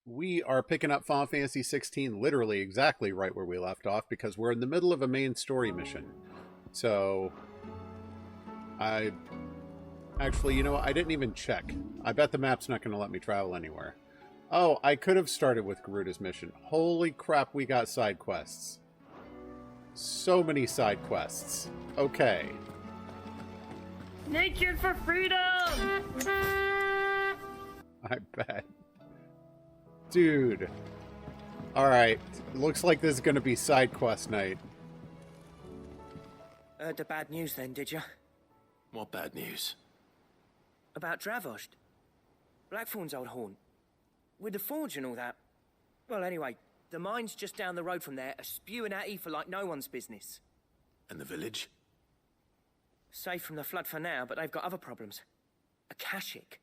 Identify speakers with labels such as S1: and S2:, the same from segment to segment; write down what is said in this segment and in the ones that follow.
S1: We are picking up Final Fantasy XVI literally exactly right where we left off because we're in the middle of a main story mission. So, actually, you know what? I didn't even check. I bet the map's not going to let me travel anywhere. Oh, I could have started with Garuda's mission. Holy crap, we got side quests. So many side quests. Okay.
S2: Naked for freedom!
S1: I bet. Dude. Alright. Looks like this is going to be side quest night.
S3: Heard the bad news then, did you?
S4: What bad news?
S3: About Dravost. Blackthorn's old haunt. With the forge and all that. Well, anyway, the mines just down the road from there are spewing out ether like no one's business.
S4: And the village?
S3: Safe from the flood for now, but they've got other problems. Akashic.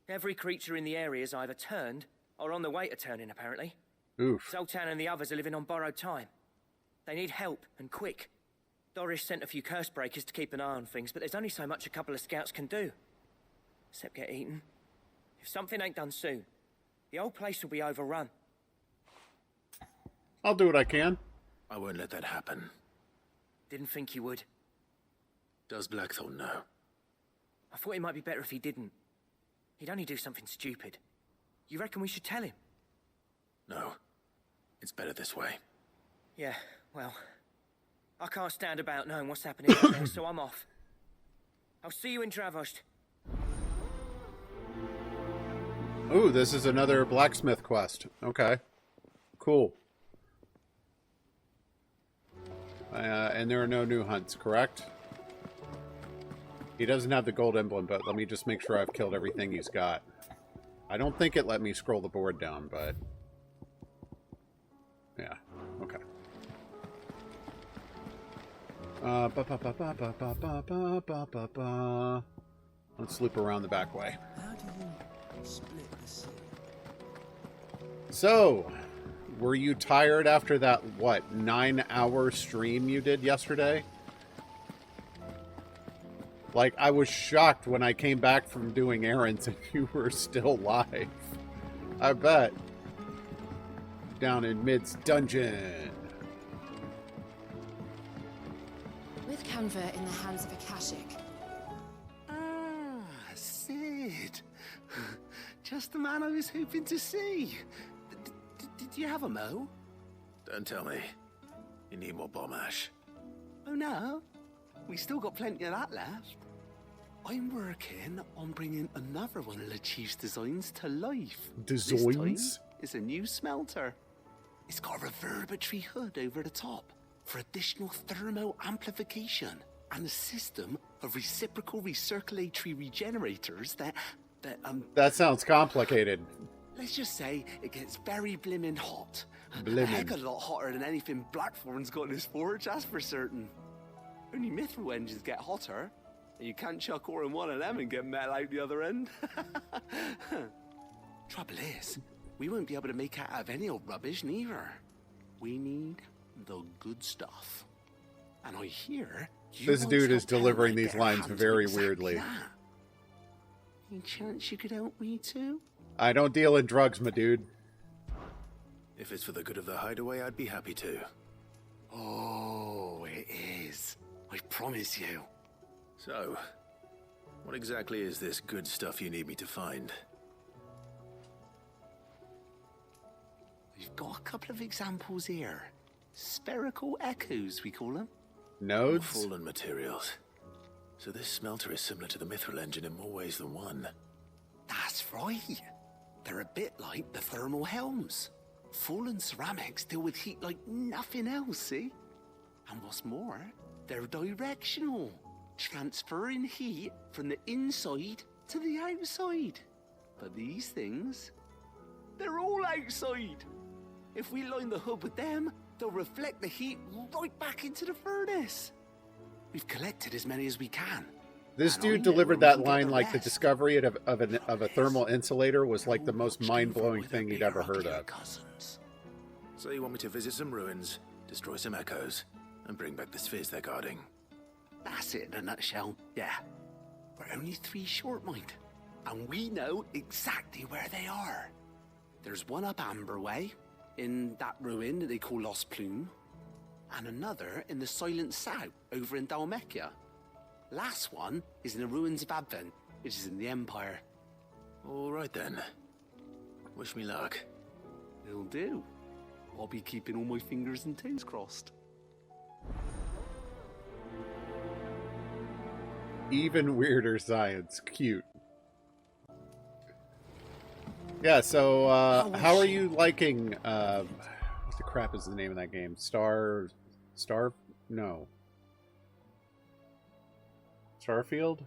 S3: Every creature in the area is either turned or on the way to turning, apparently.
S1: Oof.
S3: Zoltan and the others are living on borrowed time. They need help, and quick. Doris sent a few curse breakers to keep an eye on things, but there's only so much a couple of scouts can do. Except get eaten. If something ain't done soon, the whole place will be overrun.
S1: I'll do what I can.
S4: I won't let that happen.
S3: Didn't think you would.
S4: Does Blackthorn know?
S3: I thought it might be better if he didn't. He'd only do something stupid. You reckon we should tell him?
S4: No. It's better this way.
S3: Yeah, well, I can't stand about knowing what's happening out there, so I'm off. I'll see you in Dravost.
S1: Ooh, this is another blacksmith quest. Okay. Cool. And there are no new hunts, correct? He doesn't have the gold emblem, but let me just make sure I've killed everything he's got. I don't think it let me scroll the board down, but... yeah, okay. Let's loop around the back way.
S5: How do you split the sea?
S1: So, were you tired after that, what, 9-hour stream you did yesterday? Like, I was shocked when I came back from doing errands and you were still live. I bet. Down in Mid's dungeon.
S6: With Canva in the hands of Akashic.
S5: Ah, Sid. Just the man I was hoping to see. Did you have a mo?
S4: Don't tell me. You need more bomb ash.
S5: Oh no, we still got plenty of that left. I'm working on bringing another one of the Chief's designs to life.
S1: Designs?
S5: This time, it's a new smelter. It's got a reverberatory hood over the top for additional thermo amplification and a system of reciprocal recirculatory regenerators
S1: That sounds complicated.
S5: let's just say it gets very blimmin' hot.
S1: Blimmin'.
S5: A heck of a lot hotter than anything Blackthorn's got in his forge, that's for certain. Only mithril engines get hotter, and you can't chuck ore in one of them and get metal out the other end. Trouble is, we won't be able to make it out of any old rubbish neither. We need the good stuff. And I hear you
S1: This
S5: once
S1: dude is
S5: helped Helen
S1: delivering
S5: get
S1: these
S5: her
S1: lines
S5: hands on
S1: very
S5: exactly
S1: weirdly.
S5: that. Any chance you could help me too?
S1: I don't deal in drugs, my dude.
S4: If it's for the good of the hideaway, I'd be happy to.
S5: Oh, it is. I promise you.
S4: So, what exactly is this good stuff you need me to find?
S5: We've got a couple of examples here. Spherical echoes, we call them.
S1: Nodes?
S4: Fallen materials. So this smelter is similar to the mithril engine in more ways than one.
S5: That's right. They're a bit like the thermal helms. Fallen ceramics deal with heat like nothing else, see? And what's more, they're directional, transferring heat from the inside to the outside. But these things, they're all outside. If we line the hood with them, they'll reflect the heat right back into the furnace. We've collected as many as we can.
S1: This
S5: And
S1: dude
S5: I know
S1: delivered
S5: we
S1: that
S5: can get
S1: line
S5: the
S1: like the
S5: rest.
S1: discovery of a thermal insulator was like the most mind-blowing
S5: With a
S1: thing he'd
S5: pair
S1: ever heard
S5: your
S1: of.
S5: cousins.
S4: So you want me to visit some ruins, destroy some echoes, and bring back the spheres they're guarding?
S5: That's it in a nutshell, yeah. We're only 3 short, mind. And we know exactly where they are. There's one up Amber Way, in that ruin that they call Lost Plume, and another in the Silent South, over in Dalmekia. Last one is in the ruins of Advent, which is in the Empire.
S4: All right then. Wish me luck.
S5: It'll do. I'll be keeping all my fingers and toes crossed.
S1: Even weirder science. Cute. Yeah, so, how are you liking, what the crap is the name of that game? No. Starfield?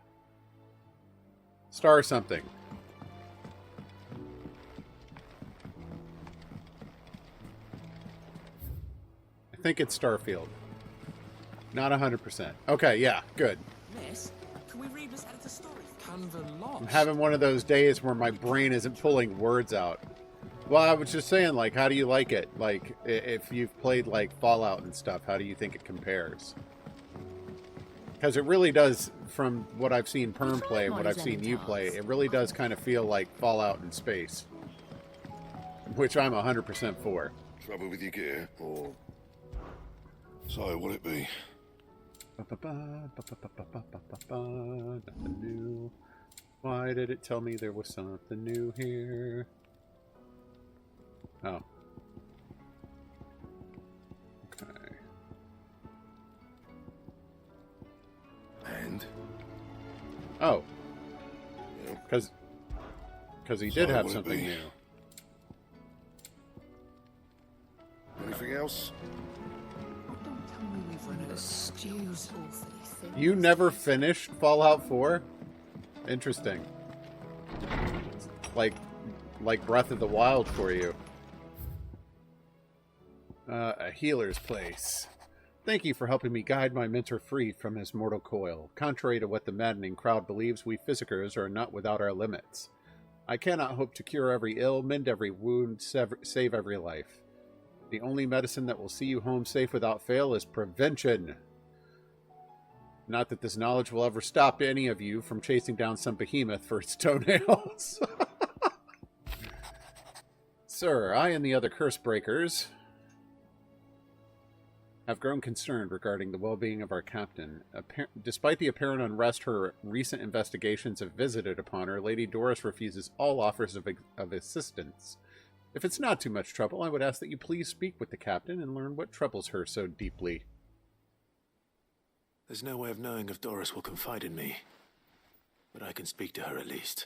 S1: Star something. I think it's Starfield. Not 100%. Okay, yeah, good.
S2: Miss, can we read this editor's story? Canva lost.
S1: I'm having one of those days where my brain isn't pulling words out. Well, I was just saying, like, how do you like it? Like, if you've played, like, Fallout and stuff, how do you think it compares? Because it really does, from what I've seen Perm play and what I've seen you play, it really does kind of feel like Fallout in space. Which I'm 100% for.
S7: Trouble with your gear, or... So, what'll it be?
S1: Nothing new. Why did it tell me there was something new here? Oh. Okay.
S7: And?
S1: Oh.
S7: Yeah.
S1: Because he did have
S7: what'll it
S1: something
S7: be?
S1: new.
S7: Anything else?
S2: Don't tell me we've run out of stews.
S1: You never finished Fallout 4? Interesting. Like Breath of the Wild for you. A healer's place. Thank you for helping me guide my mentor free from his mortal coil. Contrary to what the maddening crowd believes, we physicers are not without our limits. I cannot hope to cure every ill, mend every wound, save every life. The only medicine that will see you home safe without fail is prevention. Not that this knowledge will ever stop any of you from chasing down some behemoth for its toenails. Sir, I and the other curse breakers have grown concerned regarding the well-being of our captain. Despite the apparent unrest her recent investigations have visited upon her, Lady Doris refuses all offers of assistance. If it's not too much trouble, I would ask that you please speak with the captain and learn what troubles her so deeply.
S4: There's no way of knowing if Doris will confide in me, but I can speak to her at least.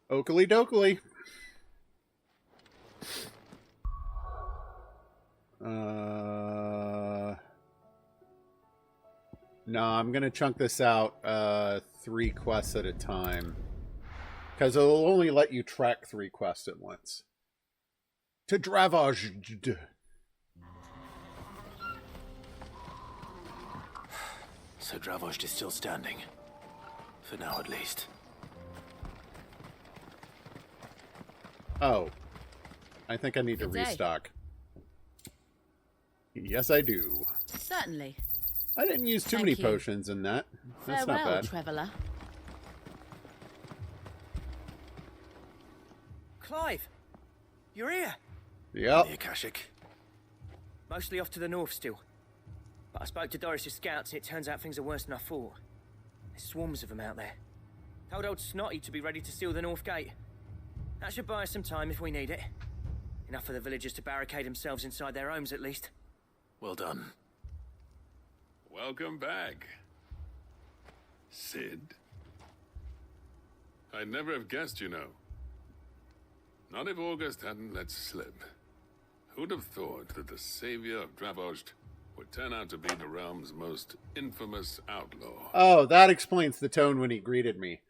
S1: Oakley dokley. No, I'm going to chunk this out 3 quests at a time. Because it'll only let you track 3 quests at once. To Dravage.
S4: So Dravosht is still standing. For now, at least.
S1: Oh. I think I need to
S8: Good day.
S1: restock. Yes, I do.
S8: Certainly.
S1: I didn't use too
S8: Thank
S1: many
S8: you.
S1: potions in that. That's not
S8: Farewell,
S1: bad.
S8: traveller.
S3: Clive! You're here!
S1: Yep.
S4: The Akashic.
S3: Mostly off to the north still. But I spoke to Doris's scouts and it turns out things are worse than I thought. There's swarms of them out there. Told old Snotty to be ready to seal the north gate. That should buy us some time if we need it. Enough for the villagers to barricade themselves inside their homes at least.
S4: Well done.
S9: Welcome back, Sid. I'd never have guessed, you know. Not if August hadn't let slip. Who'd have thought that the savior of Dravosht would turn out to be the realm's most infamous outlaw?
S1: Oh, that explains the tone when he greeted me.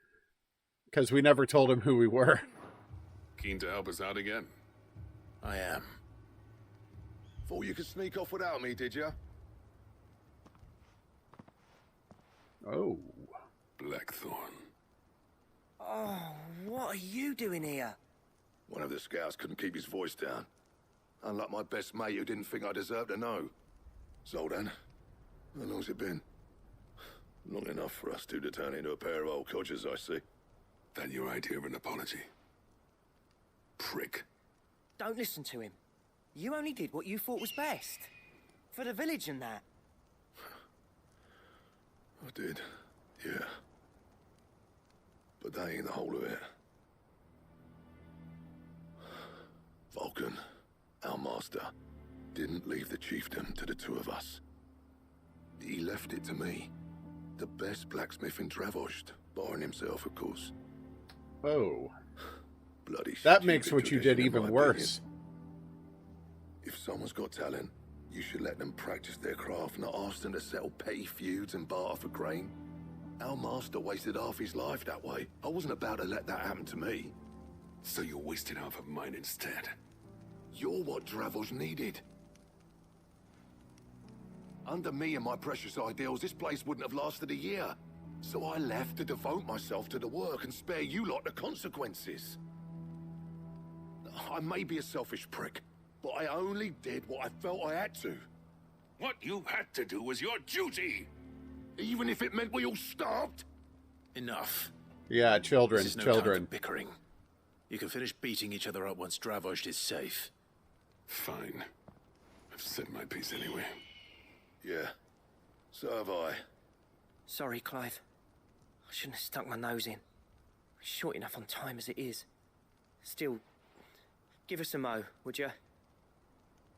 S1: Because we never told him who we were.
S9: Keen to help us out again?
S4: I am.
S7: Thought you could sneak off without me, did you?
S1: Oh.
S9: Blackthorn.
S3: Oh, what are you doing here?
S7: One of the scouts couldn't keep his voice down. Unlike my best mate who didn't think I deserved to know. So then, how long's it been? Long enough for us two to turn into a pair of old codgers, I see.
S9: Then your idea of an apology. Prick.
S3: Don't listen to him. You only did what you thought was best. For the village and that.
S7: I did, yeah. But that ain't the whole of it. Vulcan, our master, didn't leave the chiefdom to the two of us. He left it to me. The best blacksmith in Dravost, barring himself, of course.
S1: Oh.
S7: Bloody
S1: That makes
S7: stupid
S1: what you
S7: tradition,
S1: did
S7: in
S1: even
S7: my
S1: worse.
S7: opinion. If someone's got talent, you should let them practice their craft, not ask them to settle petty feuds and barter for grain. Our master wasted half his life that way. I wasn't about to let that happen to me.
S9: So you wasted half of mine instead.
S7: You're what Dravost needed. Under me and my precious ideals, this place wouldn't have lasted a year. So I left to devote myself to the work and spare you lot the consequences. I may be a selfish prick, but I only did what I felt I had to.
S9: What you had to do was your duty!
S7: Even if it meant we all starved?
S4: Enough.
S1: Yeah, children,
S4: This is no time for
S1: children.
S4: bickering. You can finish beating each other up once Dravost is safe.
S9: Fine. I've said my piece anyway.
S7: Yeah, so have I.
S3: Sorry, Clive. I shouldn't have stuck my nose in. We're short enough on time as it is. Still, give us a mo, would you?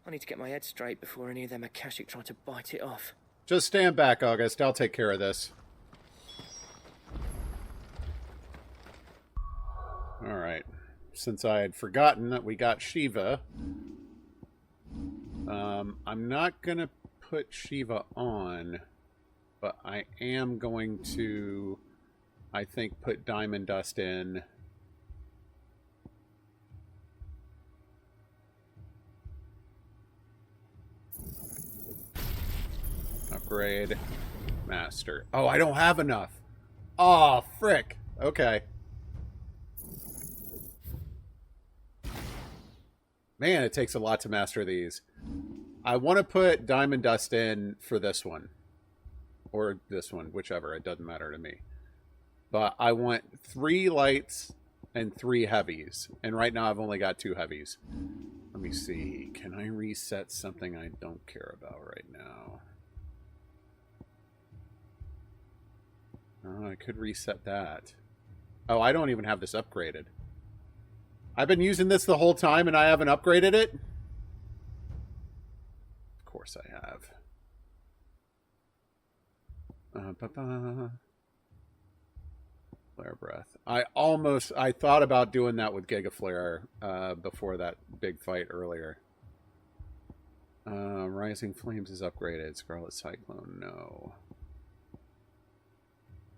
S3: I need to get my head straight before any of them Akashic try to bite it off.
S1: Just stand back, August. I'll take care of this. Alright. Since I had forgotten that we got Shiva, I'm not going to put Shiva on, but I am going to, I think, put Diamond Dust in. Upgrade. Master. Oh, I don't have enough. Oh, frick. Okay. Man, it takes a lot to master these. I want to put Diamond Dust in for this one. Or this one, whichever. It doesn't matter to me. But I want 3 lights and 3 heavies. And right now I've only got 2 heavies. Let me see. Can I reset something I don't care about right now? Oh, I could reset that. Oh, I don't even have this upgraded. I've been using this the whole time and I haven't upgraded it? Of course I have. Flare Breath. I thought about doing that with Giga Flare before that big fight earlier. Rising Flames is upgraded. Scarlet Cyclone, no.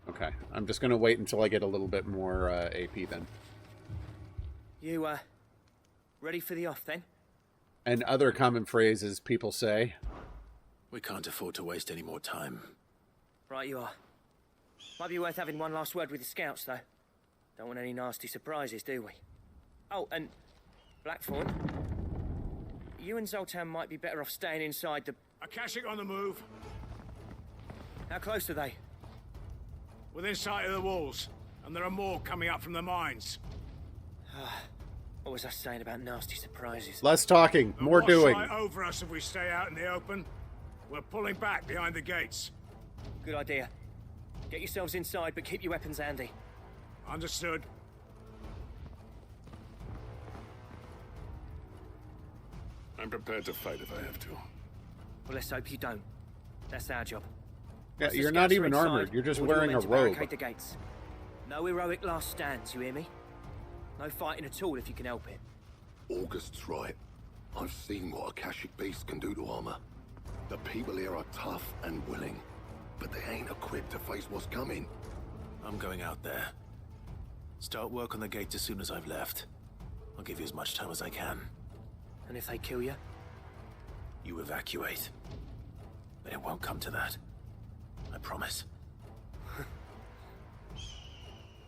S1: Okay, I'm just going to wait until I get a little bit more AP then.
S3: You, ready for the off then?
S1: And other common phrases people say.
S4: We can't afford to waste any more time.
S3: Right you are. Might be worth having one last word with the scouts, though. Don't want any nasty surprises, do we? Oh, and Blackthorn, you and Zoltan might be better off staying inside the...
S8: Akashic on the move.
S3: How close are they?
S8: Within sight of the walls. And there are more coming up from the mines.
S3: What was I saying about nasty surprises?
S1: Less talking, more
S8: Watch
S1: doing.
S8: right over us if we stay out in the open. We're pulling back behind the gates.
S3: Good idea. Get yourselves inside, but keep your weapons handy.
S8: Understood.
S9: I'm prepared to fight if I have to.
S3: Well, let's hope you don't. That's our job.
S1: Yeah,
S3: Once the
S1: you're not
S3: scouts are
S1: even
S3: inside,
S1: armored. You're just
S3: we'll do
S1: wearing a
S3: men to
S1: robe.
S3: barricade the gates. No heroic last stands, you hear me? No fighting at all if you can help it.
S7: August's right. I've seen what Akashic beasts can do to armor. The people here are tough and willing, but they ain't equipped to face what's coming.
S4: I'm going out there. Start work on the gate as soon as I've left. I'll give you as much time as I can.
S3: And if they kill you?
S4: You evacuate. But it won't come to that. I promise.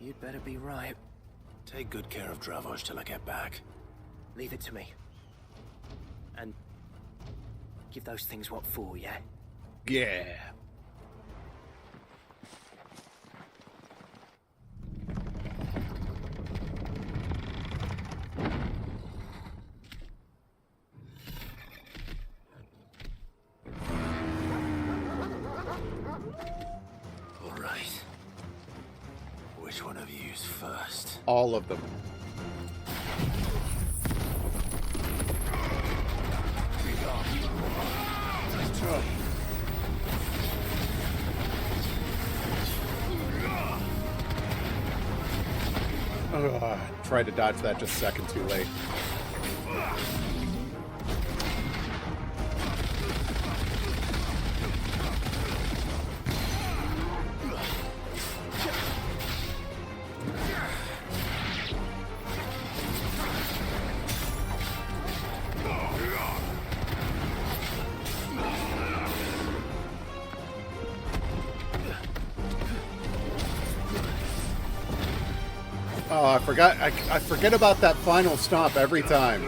S3: You'd better be right.
S4: Take good care of Dravost till I get back.
S3: Leave it to me. And give those things what for, yeah?
S1: Yeah.
S4: Which one of you's first?
S1: All of them. Tried to dodge that just a second too late. Oh, I forgot. I forget about that final stomp every time.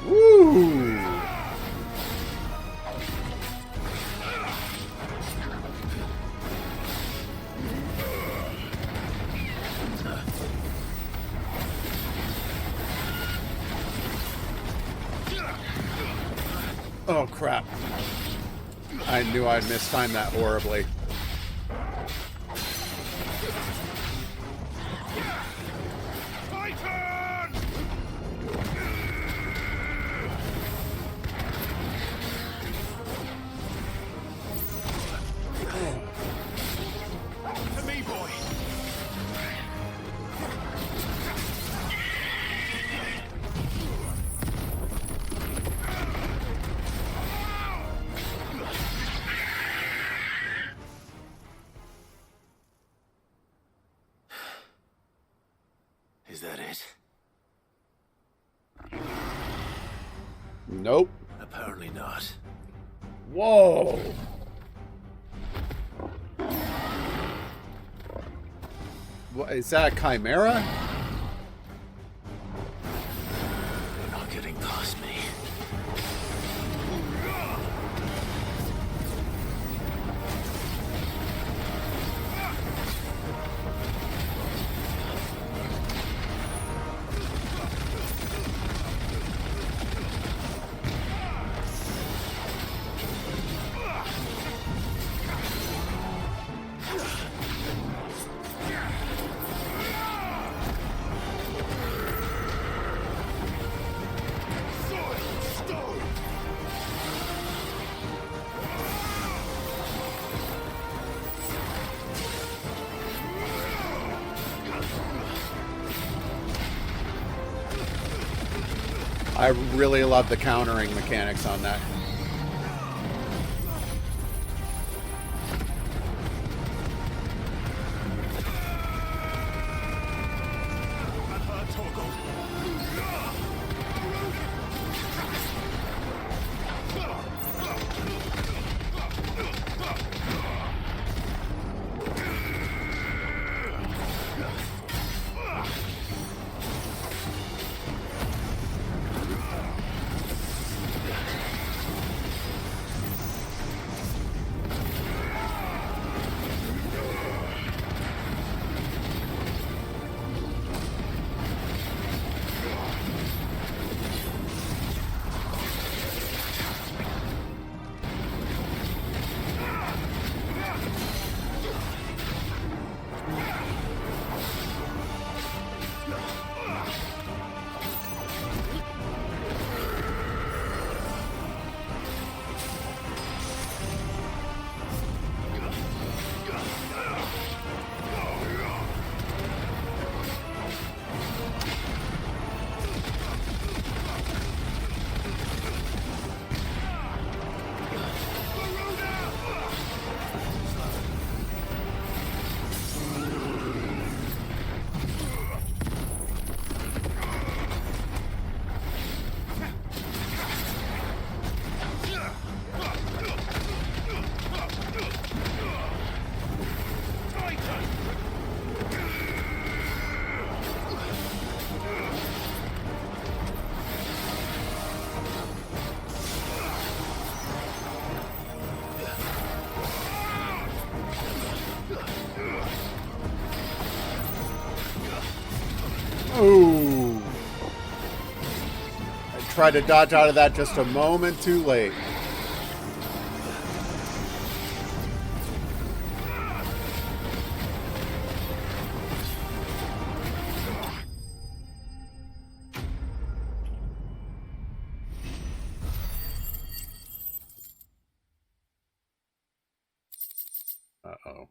S1: Woo! Oh crap. I knew I'd mistimed that horribly.
S4: Is that it?
S1: Nope.
S4: Apparently not.
S1: Whoa! What, is that a chimera?
S4: You're not getting past me.
S1: I really love the countering mechanics on that. tried to dodge out of that just a moment too late. Uh-oh.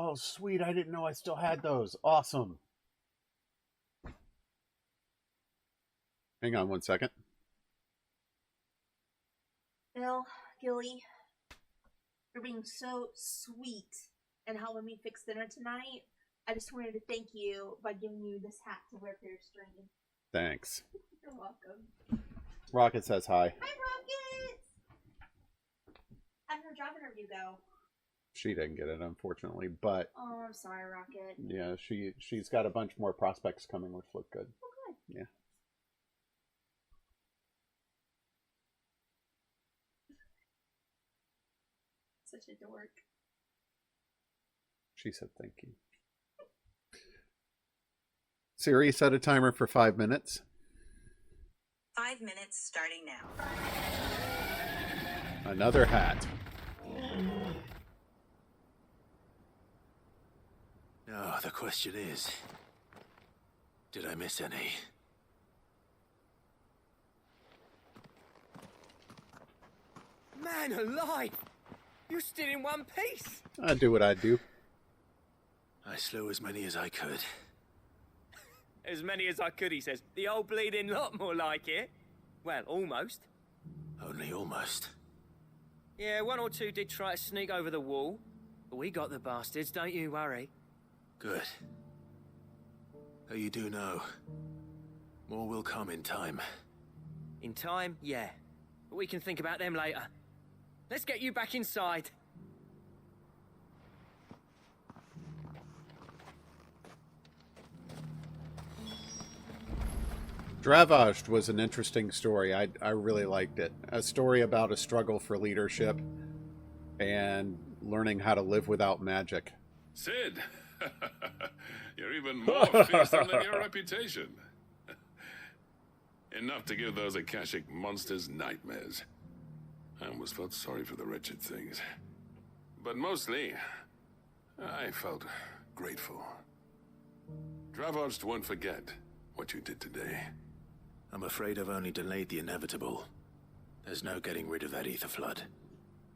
S1: Oh, sweet. I didn't know I still had those. Awesome. Hang on one second.
S10: Bill, Gilly, for being so sweet and helping me fix dinner tonight. I just wanted to thank you by giving you this hat to wear for your stream.
S1: Thanks.
S10: You're welcome.
S1: Rocket says hi.
S10: Hi, Rocket! How'd her job interview go?
S1: She didn't get it, unfortunately, but
S10: Oh, I'm sorry, Rocket.
S1: yeah, she's got a bunch more prospects coming, which look good.
S10: Oh, good.
S1: Yeah.
S10: Such a dork.
S1: She said thank you. Siri, set a timer for 5 minutes.
S11: 5 minutes starting now.
S1: Another hat.
S4: Now, the question is, did I miss any?
S3: Man alive! You're still in one piece!
S1: I do what I do.
S4: I slew as many as I could.
S3: As many as I could, he says. The old bleeding lot, more like it. Well, almost.
S4: Only almost.
S3: Yeah, one or two did try to sneak over the wall. But we got the bastards, don't you worry.
S4: Good. Though you do know, more will come in time.
S3: In time, yeah. But we can think about them later. Let's get you back inside.
S1: Dravosht was an interesting story. I really liked it. A story about a struggle for leadership and learning how to live without magic.
S9: Sid, you're even more fearsome than your reputation. Enough to give those Akashic monsters nightmares. I almost felt sorry for the wretched things. But mostly, I felt grateful. Dravosht won't forget what you did today.
S4: I'm afraid I've only delayed the inevitable. There's no getting rid of that ether flood.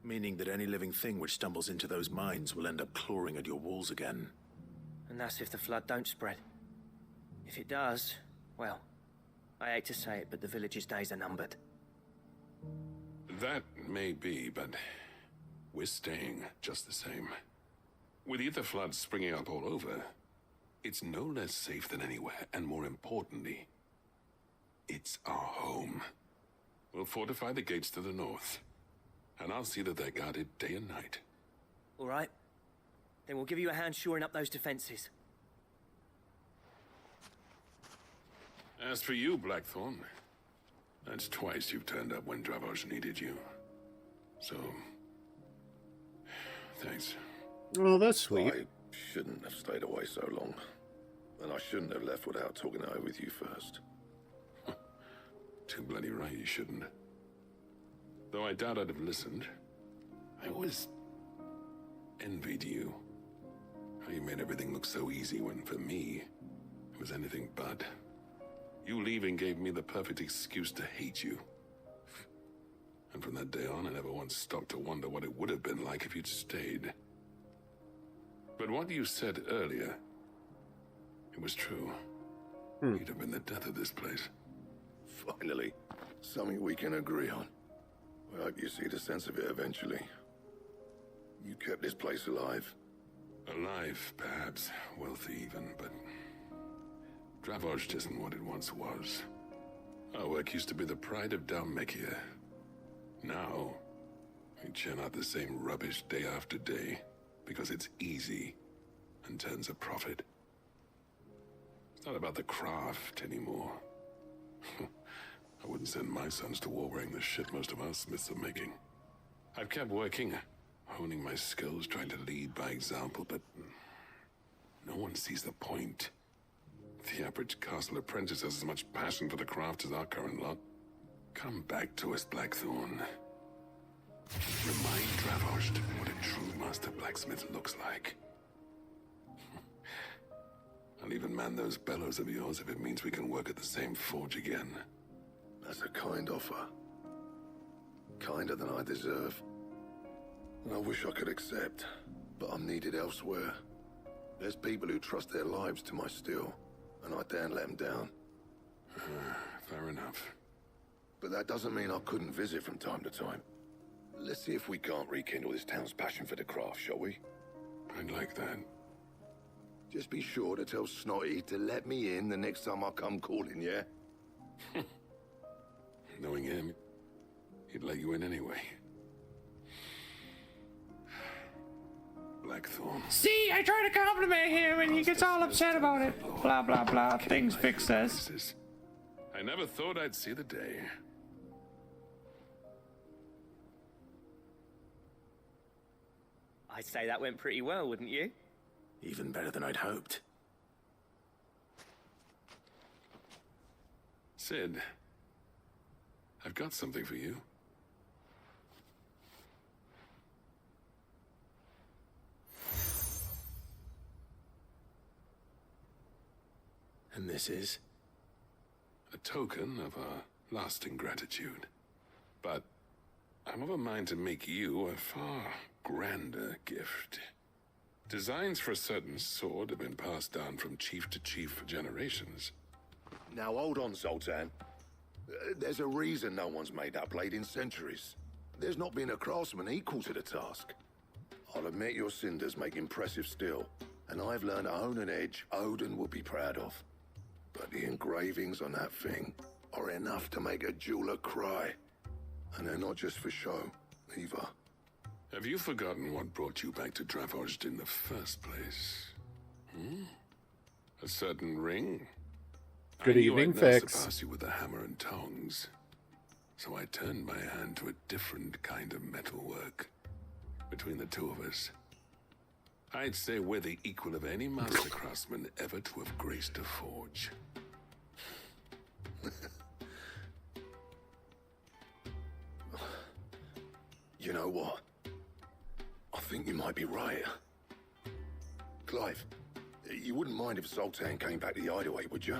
S4: Meaning that any living thing which stumbles into those mines will end up clawing at your walls again.
S3: And that's if the flood don't spread. If it does, well, I hate to say it, but the village's days are numbered.
S9: That may be, but we're staying just the same. With ether floods springing up all over, it's no less safe than anywhere, and more importantly, it's our home. We'll fortify the gates to the north, and I'll see that they're guarded day and night.
S3: All right. Then we'll give you a hand shoring up those defenses.
S9: As for you, Blackthorn, that's twice you've turned up when Dravosht needed you. So, thanks.
S1: Oh, that's sweet.
S7: I shouldn't have stayed away so long. And I shouldn't have left without talking it over with you first.
S9: Too bloody right you shouldn't. Though I doubt I'd have listened. I always envied you. How you made everything look so easy when, for me, it was anything but. You leaving gave me the perfect excuse to hate you. And from that day on, I never once stopped to wonder what it would have been like if you'd stayed. But what you said earlier, it was true. You'd have been the death of this place.
S7: Finally, something we can agree on. I hope you see the sense of it eventually. You kept this place alive.
S9: Alive, perhaps. Wealthy even, but Dravosht isn't what it once was. Our work used to be the pride of Dalmekia. Now, we churn out the same rubbish day after day because it's easy and turns a profit. It's not about the craft anymore. I wouldn't send my sons to war wearing the shit most of our smiths are making. I've kept working, honing my skills, trying to lead by example, but no one sees the point. The average castle apprentice has as much passion for the craft as our current lot. Come back to us, Blackthorn. Remind Dravost what a true master blacksmith looks like. I'll even man those bellows of yours if it means we can work at the same forge again.
S7: That's a kind offer. Kinder than I deserve. And I wish I could accept, but I'm needed elsewhere. There's people who trust their lives to my steel, and I daren't let them down.
S9: Fair enough.
S7: But that doesn't mean I couldn't visit from time to time. Let's see if we can't rekindle this town's passion for the craft, shall we?
S9: I'd like that.
S7: Just be sure to tell Snotty to let me in the next time I come calling, yeah?
S9: Knowing him, he'd let you in anyway. Blackthorn.
S12: See, I try to compliment him and he gets all upset about it. Blah, blah, blah. Things fix this.
S9: I never thought I'd see the day.
S3: I'd say that went pretty well, wouldn't you?
S4: Even better than I'd hoped.
S9: Sid, I've got something for you.
S4: And this is?
S9: A token of our lasting gratitude. But I'm of a mind to make you a far grander gift. Designs for a certain sword have been passed down from chief to chief for generations.
S7: Now hold on, Zoltan. There's a reason no one's made that blade in centuries. There's not been a craftsman equal to the task. I'll admit your cinders make impressive steel, and I've learned to own an edge Odin would be proud of. But the engravings on that thing are enough to make a jeweler cry. And they're not just for show, either.
S9: Have you forgotten what brought you back to Dravost in the first place? A certain ring?
S1: Good evening, Fix.
S9: I surpass you with the hammer and tongs. So I turned my hand to a different kind of metalwork. Between the two of us, I'd say we're the equal of any master craftsman ever to have graced a forge.
S7: You know what? I think you might be right. Clive, you wouldn't mind if Zoltan came back to the hideaway, would you?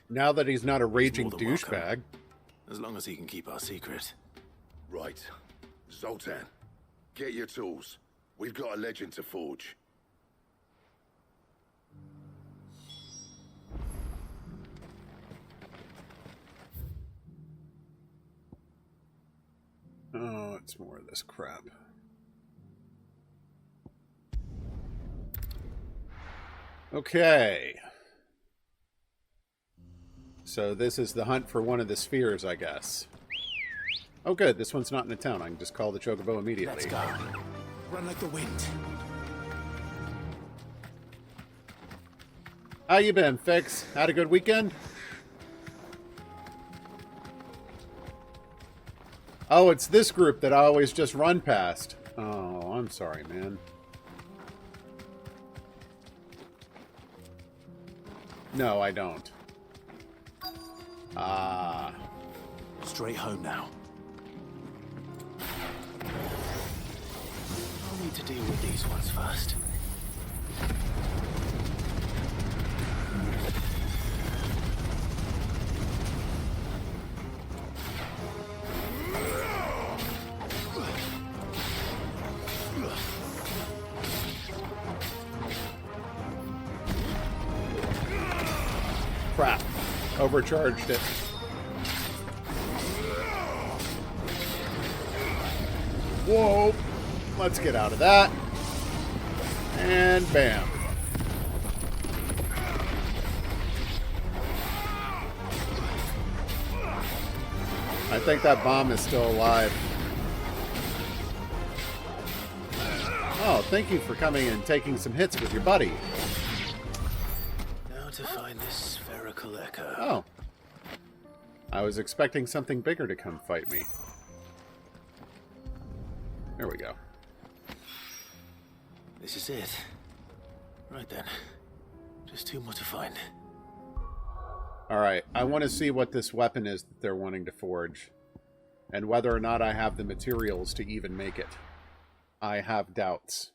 S1: Now that he's not a raging
S4: more than welcome.
S1: douchebag.
S4: As long as he can keep our secret.
S7: Right. Zoltan, get your tools. We've got a legend to forge.
S1: Oh, it's more of this crap. Okay. So this is the hunt for one of the spheres, I guess. Oh, good. This one's not in a town. I can just call the Chocobo immediately.
S4: Let's go. Run like the wind.
S1: How you been, Fix? Had a good weekend? Oh, it's this group that I always just run past. Oh, I'm sorry, man. No, I don't. Ah.
S4: Straight home now. I'll need to deal with these ones first.
S1: Crap. Overcharged it. Whoa. Let's get out of that. And bam. I think that bomb is still alive. Oh, thank you for coming and taking some hits with your buddy.
S4: Now to find this spherical echo.
S1: Oh. I was expecting something bigger to come fight me. There we go.
S4: This is it. Right then. Just two more to find.
S1: Alright, I want to see what this weapon is that they're wanting to forge. And whether or not I have the materials to even make it. I have doubts.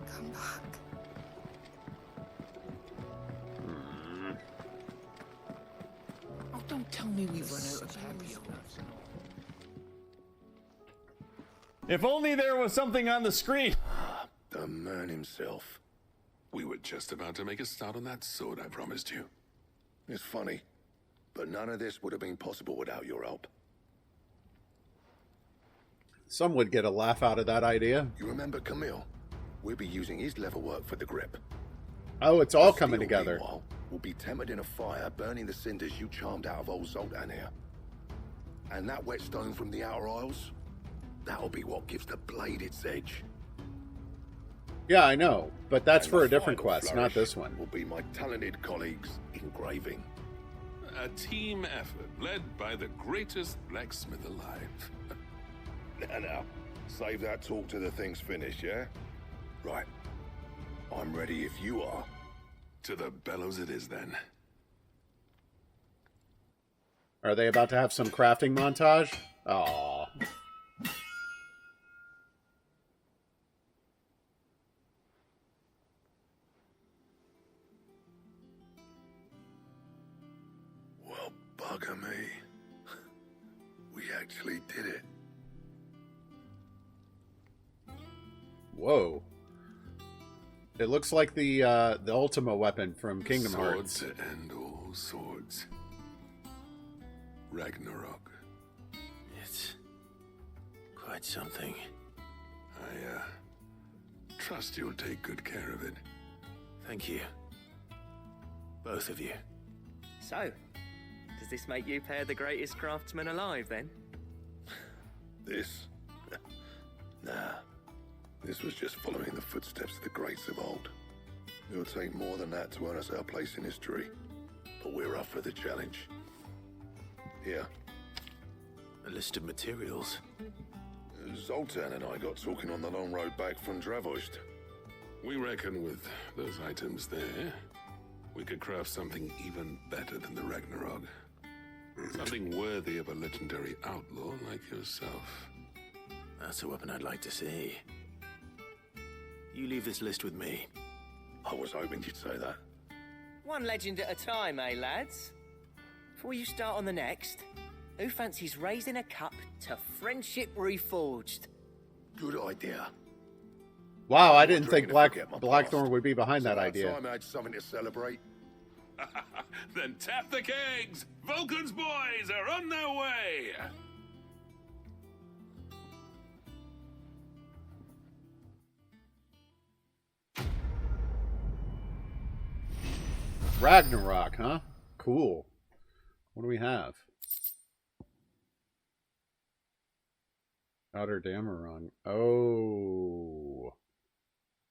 S2: Come back. Oh, don't tell me we've run out of papillon.
S12: If only there was something on the screen.
S7: The man himself.
S9: We were just about to make a start on that sword I promised you.
S7: It's funny, but none of this would have been possible without your help.
S1: Some would get a laugh out of that idea.
S7: You remember Camille? We'll be using his leather work for the grip.
S1: Oh, it's all
S7: The
S1: coming
S7: steel,
S1: together.
S7: meanwhile, will be tempered in a fire, burning the cinders you charmed out of old Zoltan here. And that whetstone from the Outer Isles, that'll be what gives the blade its edge.
S1: Yeah, I know, but that's
S7: And
S1: for
S7: the
S1: a different
S7: final
S1: quest, not
S7: flourish
S1: this one.
S7: Will be my talented colleagues engraving.
S9: A team effort led by the greatest blacksmith alive.
S7: Now, save that talk till the thing's finished, yeah? Right. I'm ready if you are.
S9: To the bellows it is then.
S1: Are they about to have some crafting montage? Aww.
S7: Well, bugger me. We actually did it.
S1: Whoa. It looks like the Ultima weapon from Kingdom Hearts.
S9: Sword to end all swords. Ragnarok.
S4: It's quite something.
S9: I trust you'll take good care of it.
S4: Thank you. Both of you.
S3: So, does this make you pair the greatest craftsman alive, then?
S7: This? Nah. This was just following the footsteps of the greats of old. It'll take more than that to earn us our place in history. But we're up for the challenge. Here.
S4: A list of materials.
S7: Zoltan and I got talking on the long road back from Dravost.
S9: We reckon with those items there, we could craft something even better than the Ragnarok. Something worthy of a legendary outlaw like yourself.
S4: That's a weapon I'd like to see. You leave this list with me.
S7: I was hoping you'd say that.
S3: One legend at a time, eh, lads? Before you start on the next, who fancies raising a cup to friendship reforged?
S7: Good idea.
S1: Wow, I didn't think
S7: Forget my
S1: Blackthorn
S7: past.
S1: would be behind
S7: So
S1: that
S7: that's
S1: idea.
S7: time I had something to celebrate.
S9: Then tap the kegs! Vulcan's boys are on their way!
S1: Ragnarok, huh? Cool. What do we have? Outer Damarung. Oh.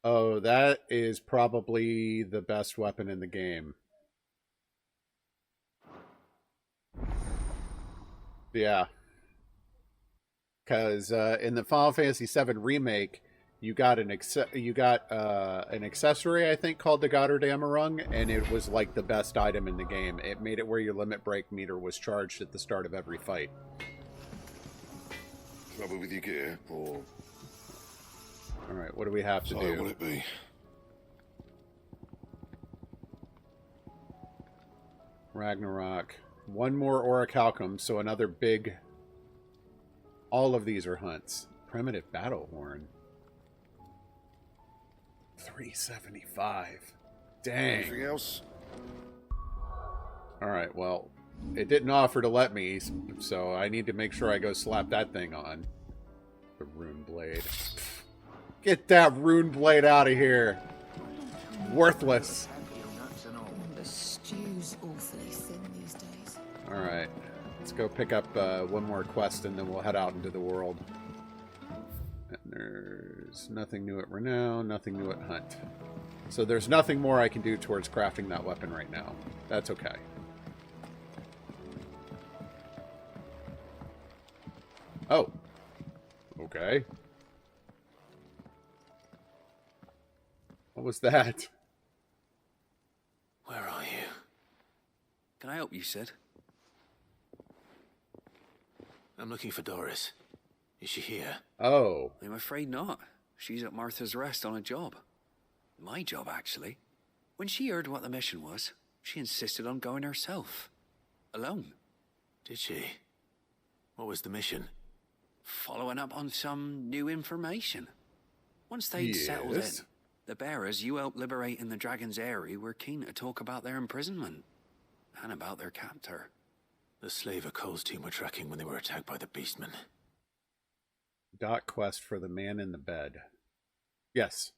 S1: Oh, that is probably the best weapon in the game. Yeah. Because in the Final Fantasy VII Remake, you got an accessory, I think, called the Götterdämmerung, and it was like the best item in the game. It made it where your limit break meter was charged at the start of every fight.
S7: Trouble with your gear, or...
S1: Alright, what do we have to
S7: So
S1: do?
S7: will it be?
S1: Ragnarok. One more Orichalcum, so another big... All of these are hunts. Primitive Battle Horn. 375. Dang.
S7: Anything else?
S1: Alright, well, it didn't offer to let me, so I need to make sure I go slap that thing on. The rune blade. Get that rune blade out of here. Worthless.
S2: The stew's awfully thin these days.
S1: Alright, let's go pick up one more quest and then we'll head out into the world. There's nothing new at Renown, nothing new at Hunt. So there's nothing more I can do towards crafting that weapon right now. That's okay. Oh. Okay. What was that?
S5: Where are you? Can I help you, Sid? I'm looking for Doris. Is she here?
S1: Oh.
S5: I'm afraid not. She's at Martha's Rest on a job. My job, actually. When she heard what the mission was, she insisted on going herself. Alone.
S4: Did she? What was the mission?
S5: Following up on some new information. Once they'd settled in, the bearers you helped liberate in the Dragon's Eyrie were keen to talk about their imprisonment. And about their captor.
S4: The slaver Cole's team were tracking when they were attacked by the Beastmen.
S1: Dot quest for the man in the bed. Yes.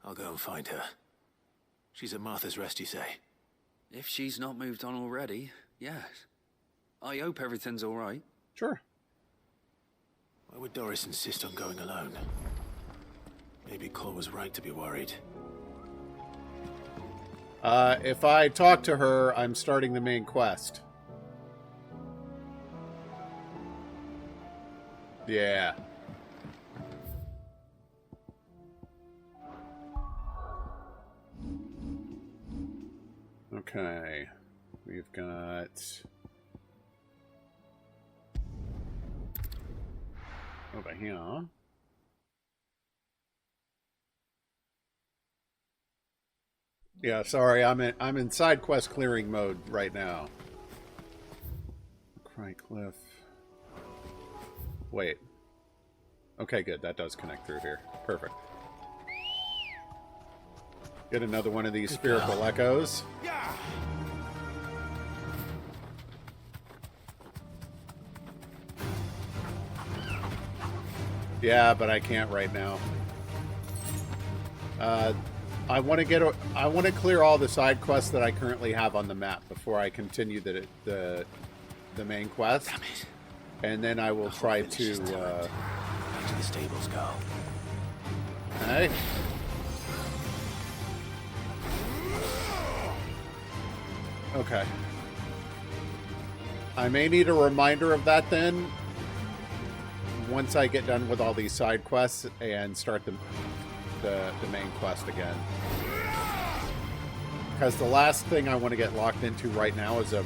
S4: I'll go and find her. She's at Martha's Rest, you say?
S5: If she's not moved on already, yes. I hope everything's all right.
S1: Sure.
S4: Why would Doris insist on going alone? Maybe Cole was right to be worried.
S1: If I talk to her, I'm starting the main quest. Yeah. Okay. We've got... over here. Yeah, sorry, I'm in side quest clearing mode right now. Cry Cliff. Wait. Okay, good. That does connect through here. Perfect. Get another one of these spherical echoes. Yeah, but I can't right now. I want to clear all the side quests that I currently have on the map before I continue the main quest.
S4: Damn it.
S1: And then I will try to
S4: Back to the stables go.
S1: Hey. Okay. I may need a reminder of that then once I get done with all these side quests and start the main quest again. Because the last thing I want to get locked into right now is a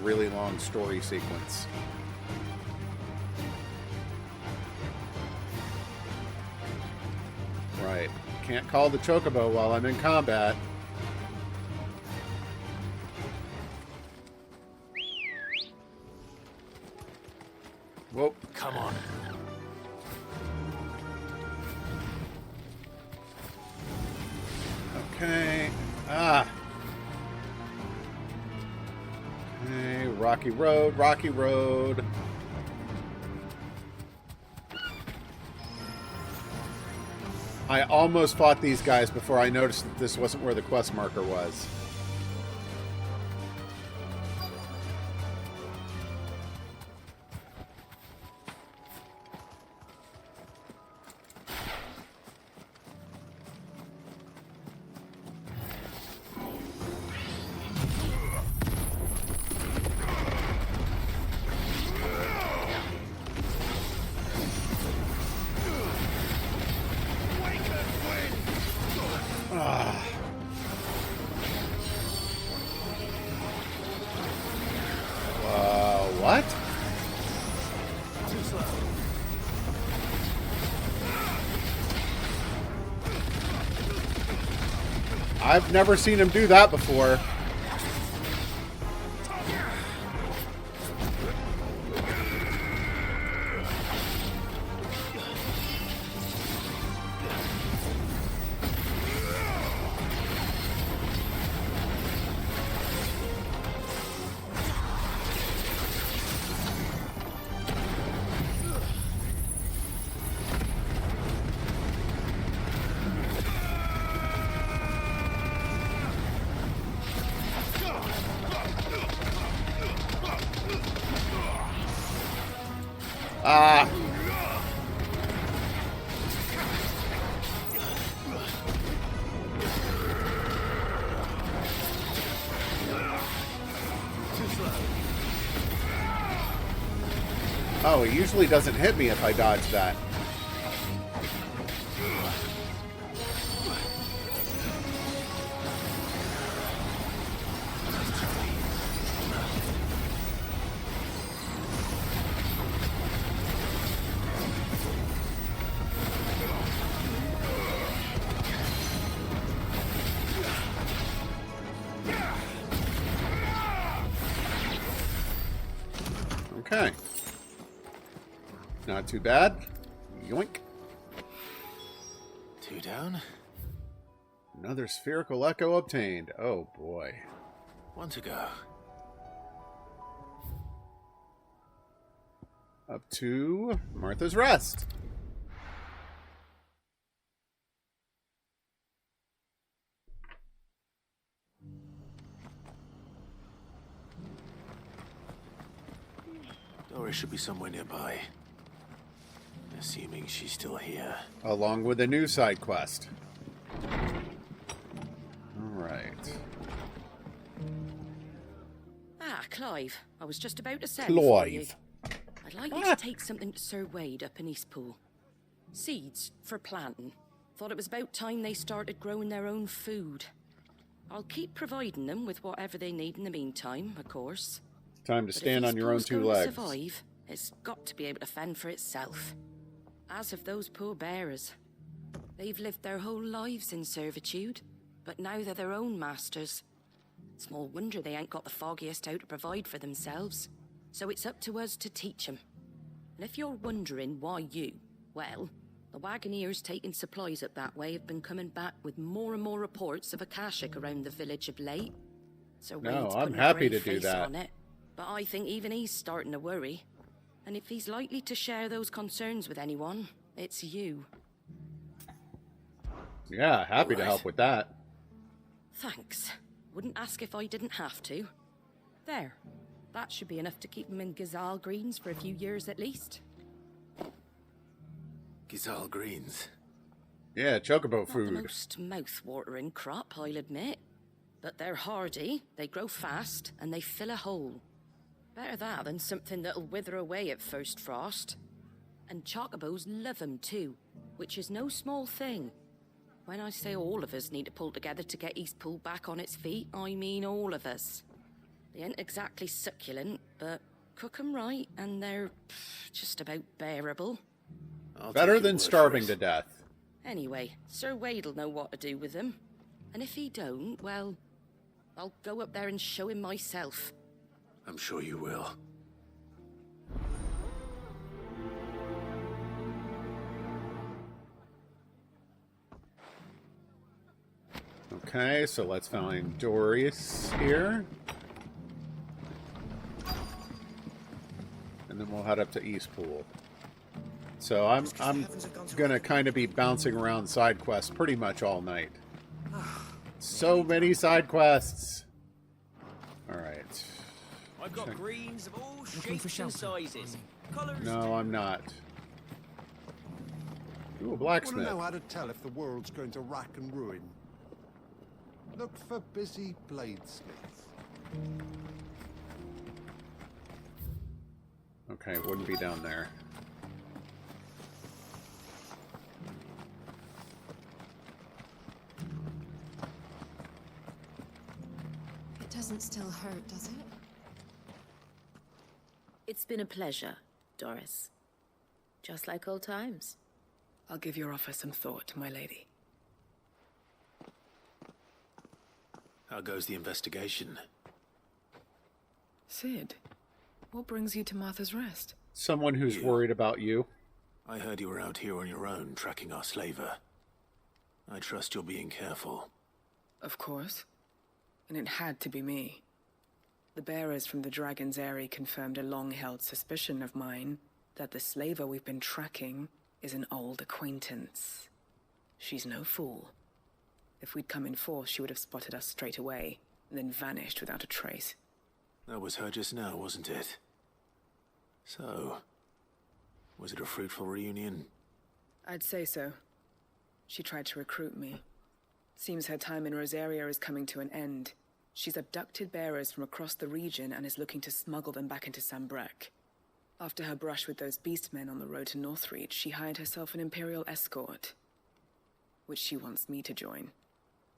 S1: really long story sequence. Right. Can't call the chocobo while I'm in combat. Whoa.
S4: Come on.
S1: Okay. Ah. Okay. Rocky Road. Rocky Road. I almost fought these guys before I noticed that this wasn't where the quest marker was. What?
S4: Too slow.
S1: I've never seen him do that before. Oh, it usually doesn't hit me if I dodge that. Okay. Not too bad. Yoink.
S4: 2 down.
S1: Another spherical echo obtained. Oh boy.
S4: 1 to go.
S1: Up to Martha's Rest.
S4: Doris should be somewhere nearby. Assuming she's still here.
S1: Along with a new side quest. Alright.
S13: Ah, Clive. I was just about to send for you. I'd like you to take something to Sir Wade up in Eastpool. Seeds for planting. Thought it was about time they started growing their own food. I'll keep providing them with whatever they need in the meantime, of course.
S1: Time to stand on your own 2 legs.
S13: Survive, it's got to be able to fend for itself. As of those poor bearers. They've lived their whole lives in servitude, but now they're their own masters. Small wonder they ain't got the foggiest how to provide for themselves. So it's up to us to teach them. And if you're wondering why you, well, the Wagoneers taking supplies up that way have been coming back with more and more reports of Akashic around the village of late. So
S1: no, I'm happy to do that.
S13: On it, but I think even he's starting to worry. And if he's likely to share those concerns with anyone, it's you.
S1: Yeah, happy to help with that.
S13: Thanks. Wouldn't ask if I didn't have to. There. That should be enough to keep him in Gazal Greens for a few years at least.
S4: Gazal Greens?
S1: Yeah, chocobo
S13: Not
S1: food.
S13: the most mouth-watering crop, I'll admit. But they're hardy, they grow fast, and they fill a hole. Better that than something that'll wither away at first frost. And chocobos love 'em too, which is no small thing. When I say all of us need to pull together to get Eastpool back on its feet, I mean all of us. They ain't exactly succulent, but cook 'em right, and they're just about bearable.
S1: Better than starving to death.
S13: Anyway, Sir Wade'll know what to do with them. And if he don't, well, I'll go up there and show him myself.
S4: I'm sure you will.
S1: Okay, so let's find Doris here. And then we'll head up to Eastpool. So I'm gonna kind of be bouncing around side quests pretty much all night. So many side quests. All right.
S14: I've got greens of all shapes and sizes. Colors.
S1: No, I'm not. Ooh, a
S15: I
S1: blacksmith.
S15: want to know how to tell if the world's going to rack and ruin. Look for busy bladesmiths.
S1: Okay, it wouldn't be down there.
S6: It doesn't still hurt, does it?
S16: It's been a pleasure, Doris. Just like old times.
S2: I'll give your offer some thought, my lady.
S4: How goes the investigation?
S2: Sid, what brings you to Martha's Rest?
S1: Someone who's worried about you.
S4: I heard you were out here on your own, tracking our slaver. I trust you're being careful.
S2: Of course. And it had to be me. The bearers from the Dragon's Eyrie confirmed a long-held suspicion of mine that the slaver we've been tracking is an old acquaintance. She's no fool. If we'd come in force, she would have spotted us straight away, and then vanished without a trace.
S4: That was her just now, wasn't it? So, was it a fruitful reunion?
S2: I'd say so. She tried to recruit me. Seems her time in Rosaria is coming to an end. She's abducted bearers from across the region and is looking to smuggle them back into Sambrek. After her brush with those beastmen on the road to Northreach, she hired herself an Imperial escort, which she wants me to join.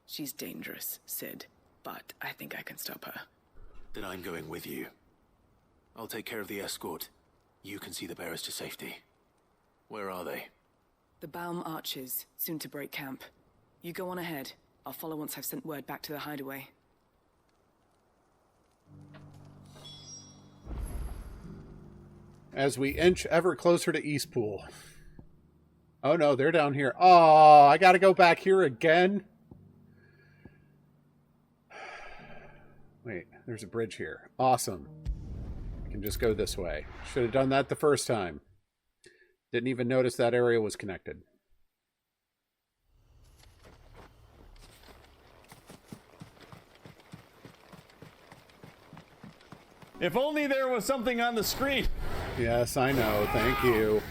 S2: She's dangerous, Sid, but I think I can stop her.
S4: Then I'm going with you. I'll take care of the escort. You can see the bearers to safety. Where are they?
S2: The Baum Archers, soon to break camp. You go on ahead. I'll follow once I've sent word back to the hideaway.
S1: As we inch ever closer to Eastpool. Oh no, they're down here. Oh, I gotta go back here again? Wait, there's a bridge here. Awesome. I can just go this way. Should have done that the first time. Didn't even notice that area was connected.
S17: If only there was something on the screen.
S1: Yes, I know. Thank you.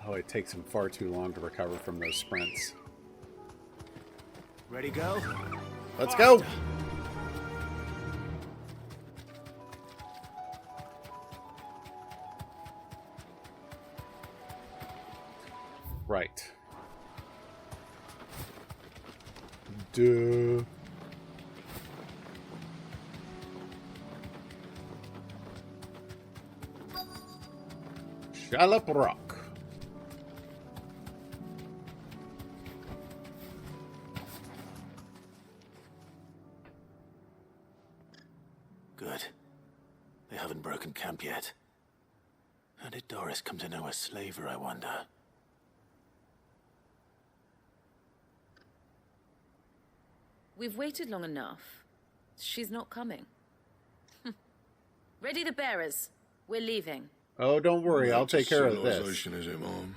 S1: Oh, it takes him far too long to recover from those sprints.
S3: Ready, go?
S1: Let's go! Right. Duh. Shallop Rock.
S4: Good. They haven't broken camp yet. How did Doris come to know a slaver, I wonder?
S16: We've waited long enough. She's not coming. Ready the bearers. We're leaving.
S1: Oh, don't worry. I'll take care of this.
S7: Civilization, is it, Mom?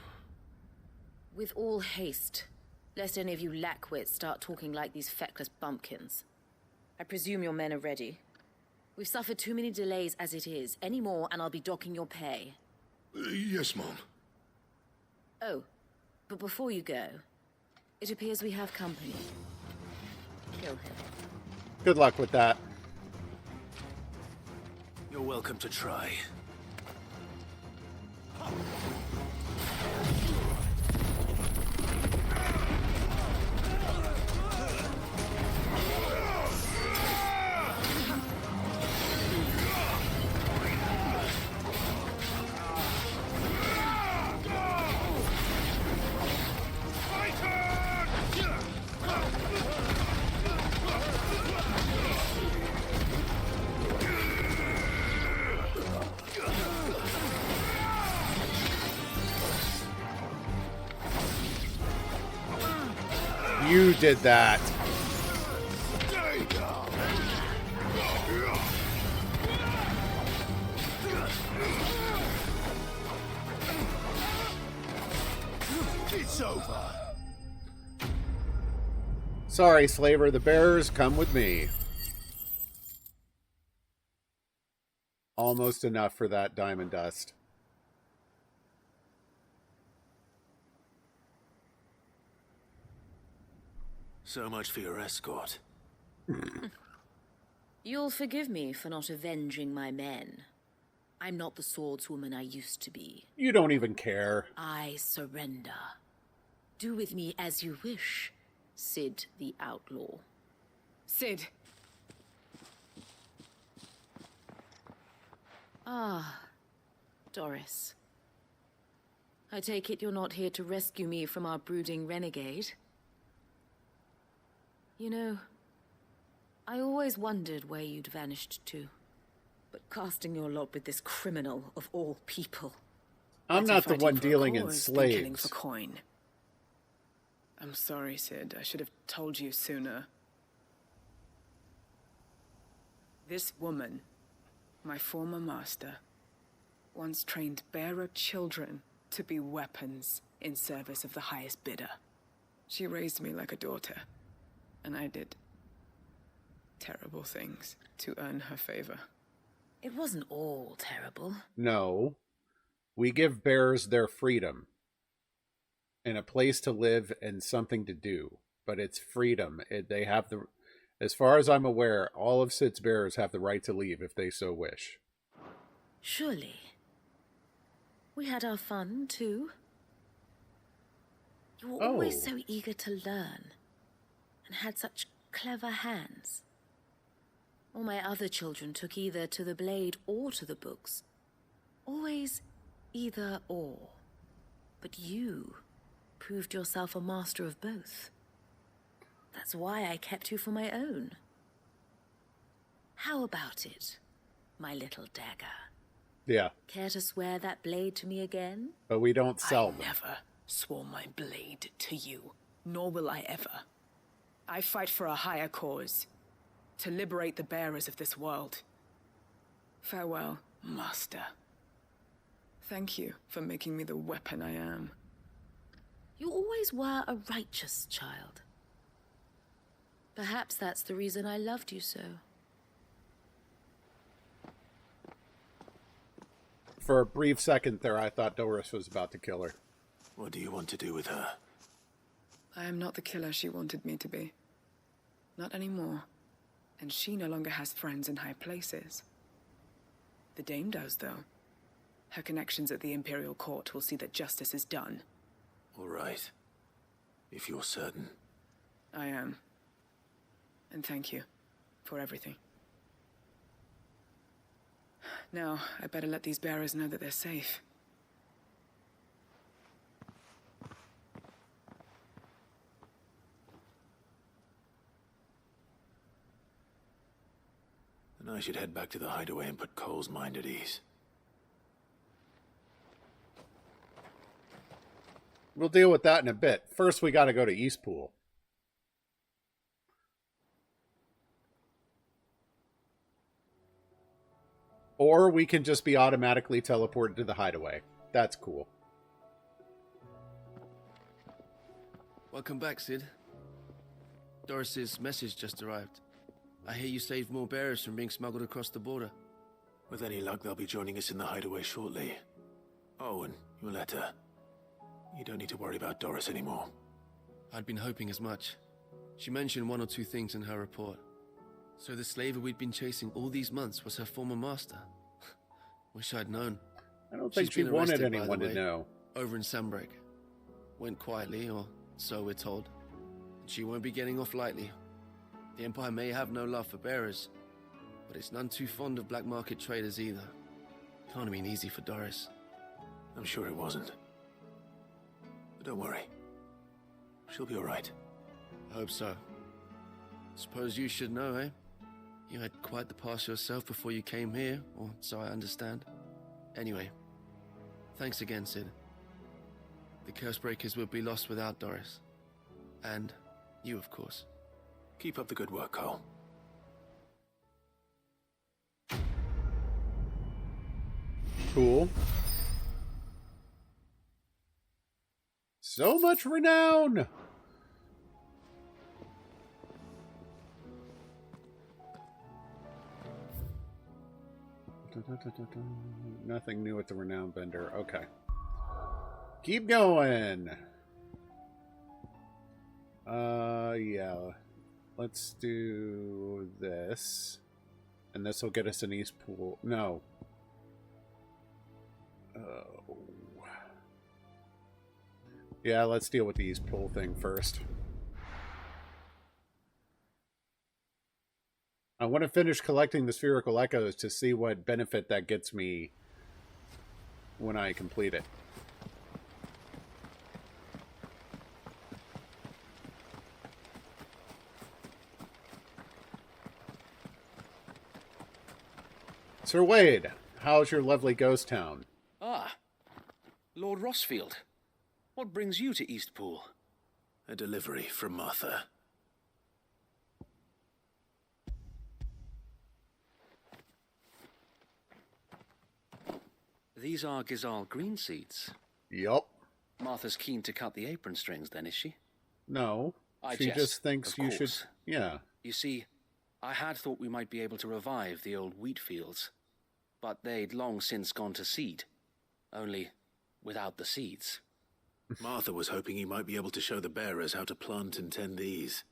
S16: With all haste, lest any of you lackwits start talking like these feckless bumpkins. I presume your men are ready. We've suffered too many delays as it is. Any more and I'll be docking your pay.
S7: Yes, Mom.
S16: Oh, but before you go, it appears we have company. Kill him.
S1: Good luck with that.
S4: You're welcome to try.
S1: You did that.
S7: It's over.
S1: Sorry, slaver. The bearers come with me. Almost enough for that diamond dust.
S4: So much for your escort.
S16: You'll forgive me for not avenging my men. I'm not the swordswoman I used to be.
S1: You don't even care.
S16: I surrender. Do with me as you wish, Sid the Outlaw.
S2: Sid.
S16: Ah, Doris. I take it you're not here to rescue me from our brooding renegade? You know, I always wondered where you'd vanished to. But casting your lot with this criminal of all people.
S1: I'm not the one dealing in
S2: Killing
S1: slaves.
S2: for coin. I'm sorry, Sid. I should have told you sooner. This woman, my former master, once trained bearer children to be weapons in service of the highest bidder. She raised me like a daughter, and I did terrible things to earn her favor.
S16: It wasn't all terrible.
S1: No. We give bearers their freedom. And a place to live and something to do. But it's freedom. They have the... As far as I'm aware, all of Sid's bearers have the right to leave if they so wish.
S16: Surely. We had our fun, too. You were always so eager to learn, and had such clever hands. All my other children took either to the blade or to the books. Always either or. But you proved yourself a master of both. That's why I kept you for my own. How about it, my little dagger?
S1: Yeah.
S16: Care to swear that blade to me again?
S1: But we don't sell them.
S2: I never swore my blade to you, nor will I ever. I fight for a higher cause, to liberate the bearers of this world. Farewell, Master. Thank you for making me the weapon I am.
S16: You always were a righteous child. Perhaps that's the reason I loved you so.
S1: For a brief second there, I thought Doris was about to kill her.
S4: What do you want to do with her?
S2: I am not the killer she wanted me to be. Not anymore. And she no longer has friends in high places. The Dame does, though. Her connections at the Imperial Court will see that justice is done.
S4: All right. If you're certain.
S2: I am. And thank you for everything. Now, I better let these bearers know that they're safe.
S4: Then I should head back to the hideaway and put Cole's mind at ease.
S1: We'll deal with that in a bit. First, we gotta go to Eastpool. Or we can just be automatically teleported to the hideaway. That's cool.
S18: Welcome back, Sid. Doris's message just arrived. I hear you saved more bearers from being smuggled across the border.
S4: With any luck, they'll be joining us in the hideaway shortly. Oh, and your letter. You don't need to worry about Doris anymore.
S18: I'd been hoping as much. She mentioned one or two things in her report. So the slaver we'd been chasing all these months was her former master. Wish I'd known.
S1: I don't think she wanted anyone to know.
S18: Over in Sunbreak. Went quietly, or so we're told. She won't be getting off lightly. The Empire may have no love for bearers, but it's none too fond of black market traders either. Can't have been easy for Doris.
S4: I'm sure it wasn't. But don't worry. She'll be all right.
S18: I hope so. Suppose you should know, eh? You had quite the past yourself before you came here, or so I understand. Anyway, thanks again, Sid. The Cursebreakers would be lost without Doris. And you, of course.
S4: Keep up the good work, Cole.
S1: Cool. So much renown! Nothing new at the renown bender. Okay. Keep going. Yeah. Let's do this. And this will get us an Eastpool. No. Yeah, let's deal with the Eastpool thing first. I want to finish collecting the spherical echoes to see what benefit that gets me when I complete it. Sir Wade, how's your lovely ghost town?
S19: Ah, Lord Rossfield. What brings you to Eastpool?
S4: A delivery from Martha.
S19: These are Gizal green seeds.
S1: Yup.
S19: Martha's keen to cut the apron strings then, is she?
S1: No. She just thinks you should... Yeah.
S19: You see, I had thought we might be able to revive the old wheat fields, but they'd long since gone to seed. Only without the seeds.
S4: Martha was hoping he might be able to show the bearers how to plant and tend these.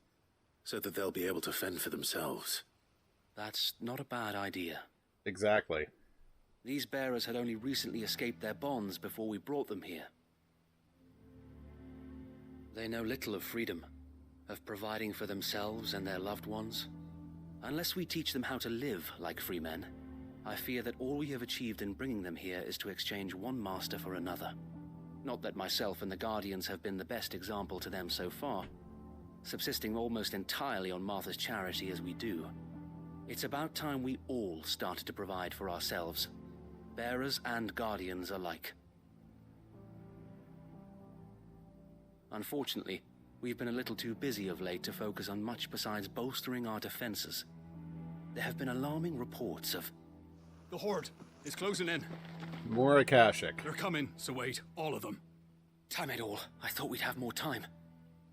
S4: so that they'll be able to fend for themselves.
S19: That's not a bad idea.
S1: Exactly.
S19: These bearers had only recently escaped their bonds before we brought them here. They know little of freedom, of providing for themselves and their loved ones. Unless we teach them how to live like free men, I fear that all we have achieved in bringing them here is to exchange one master for another. Not that myself and the Guardians have been the best example to them so far, subsisting almost entirely on Martha's charity as we do. It's about time we all started to provide for ourselves, bearers and Guardians alike. Unfortunately, we've been a little too busy of late to focus on much besides bolstering our defenses. There have been alarming reports of...
S20: The Horde is closing in.
S1: More Akashic.
S20: They're coming, so wait, all of them.
S19: Damn it all, I thought we'd have more time.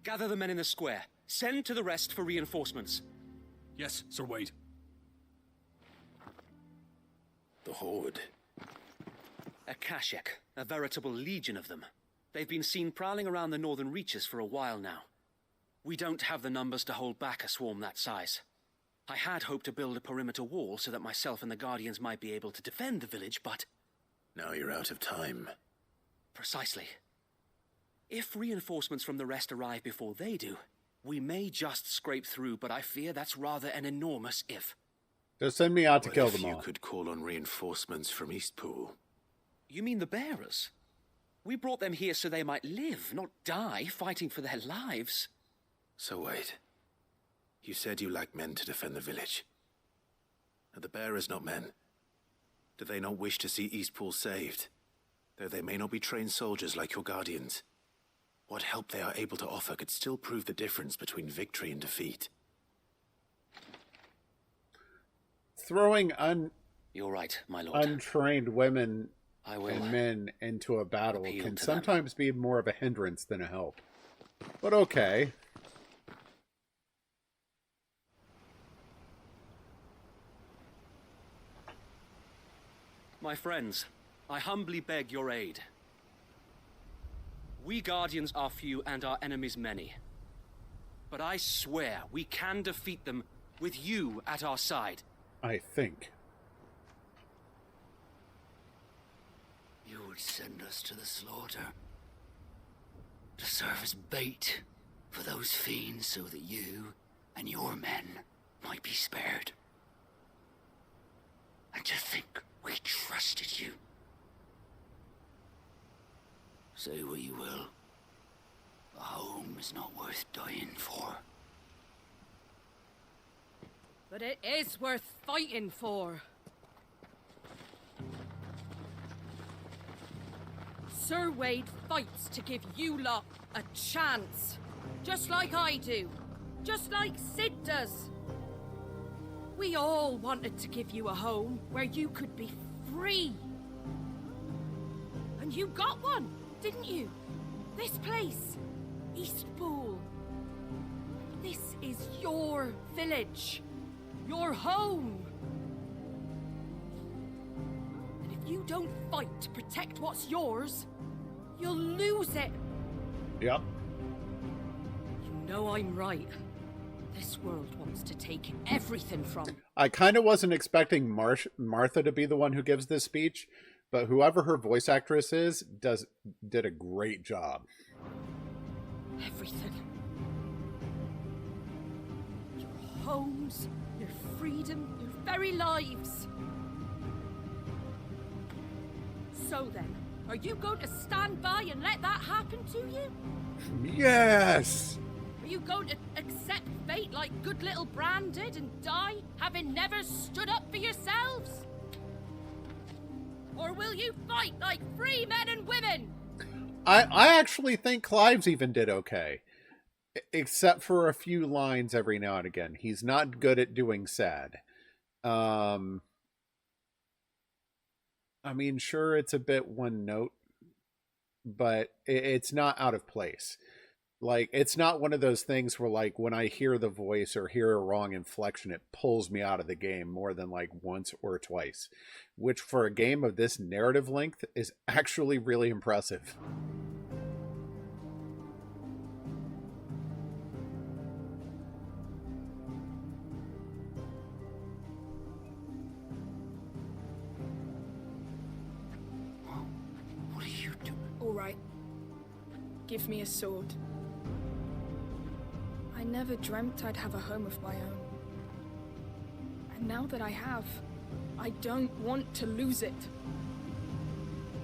S19: Gather the men in the square. Send to the rest for reinforcements.
S20: Yes, Sir Wade.
S4: The Horde.
S19: Akashic, a veritable legion of them. They've been seen prowling around the northern reaches for a while now. We don't have the numbers to hold back a swarm that size. I had hoped to build a perimeter wall so that myself and the Guardians might be able to defend the village, but...
S4: Now you're out of time.
S19: Precisely. If reinforcements from the rest arrive before they do, we may just scrape through, but I fear that's rather an enormous if.
S1: Just send me out to kill
S4: If
S1: them all.
S4: you could call on reinforcements from Eastpool.
S19: You mean the bearers? We brought them here so they might live, not die, fighting for their lives.
S4: So wait. You said you lack men to defend the village. Are the bearers not men? Do they not wish to see Eastpool saved? Though they may not be trained soldiers like your Guardians. What help they are able to offer could still prove the difference between victory and defeat.
S1: Throwing
S19: You're right, my lord.
S1: untrained women
S19: I will
S1: and men into a battle
S19: appeal
S1: can
S19: to
S1: sometimes be more of a hindrance than a help. But okay.
S19: My friends, I humbly beg your aid. We Guardians are few and our enemies many. But I swear we can defeat them with you at our side.
S1: I think.
S21: You would send us to the slaughter. To serve as bait for those fiends so that you and your men might be spared. And to think we trusted you. Say what you will. A home is not worth dying for.
S22: But it is worth fighting for. Sir Wade fights to give you lot a chance. Just like I do. Just like Sid does. We all wanted to give you a home where you could be free. And you got one, didn't you? This place, Eastpool. This is your village. Your home. And if you don't fight to protect what's yours, you'll lose it.
S1: Yep.
S22: You know I'm right. This world wants to take everything from...
S1: I kind of wasn't expecting Martha to be the one who gives this speech, but whoever her voice actress is did a great job.
S22: Everything. Your homes, your freedom, your very lives. So then, are you going to stand by and let that happen to you?
S1: Yes!
S22: Are you going to accept fate like good little Bran did and die, having never stood up for yourselves? Or will you fight like free men and women?
S1: I actually think Clives even did okay. Except for a few lines every now and again. He's not good at doing sad. I mean, sure, it's a bit one note, but it's not out of place. Like, it's not one of those things where, like, when I hear the voice or hear a wrong inflection, it pulls me out of the game more than, like, once or twice. Which, for a game of this narrative length, is actually really impressive.
S8: All right. Give me a sword. I never dreamt I'd have a home of my own. And now that I have, I don't want to lose it.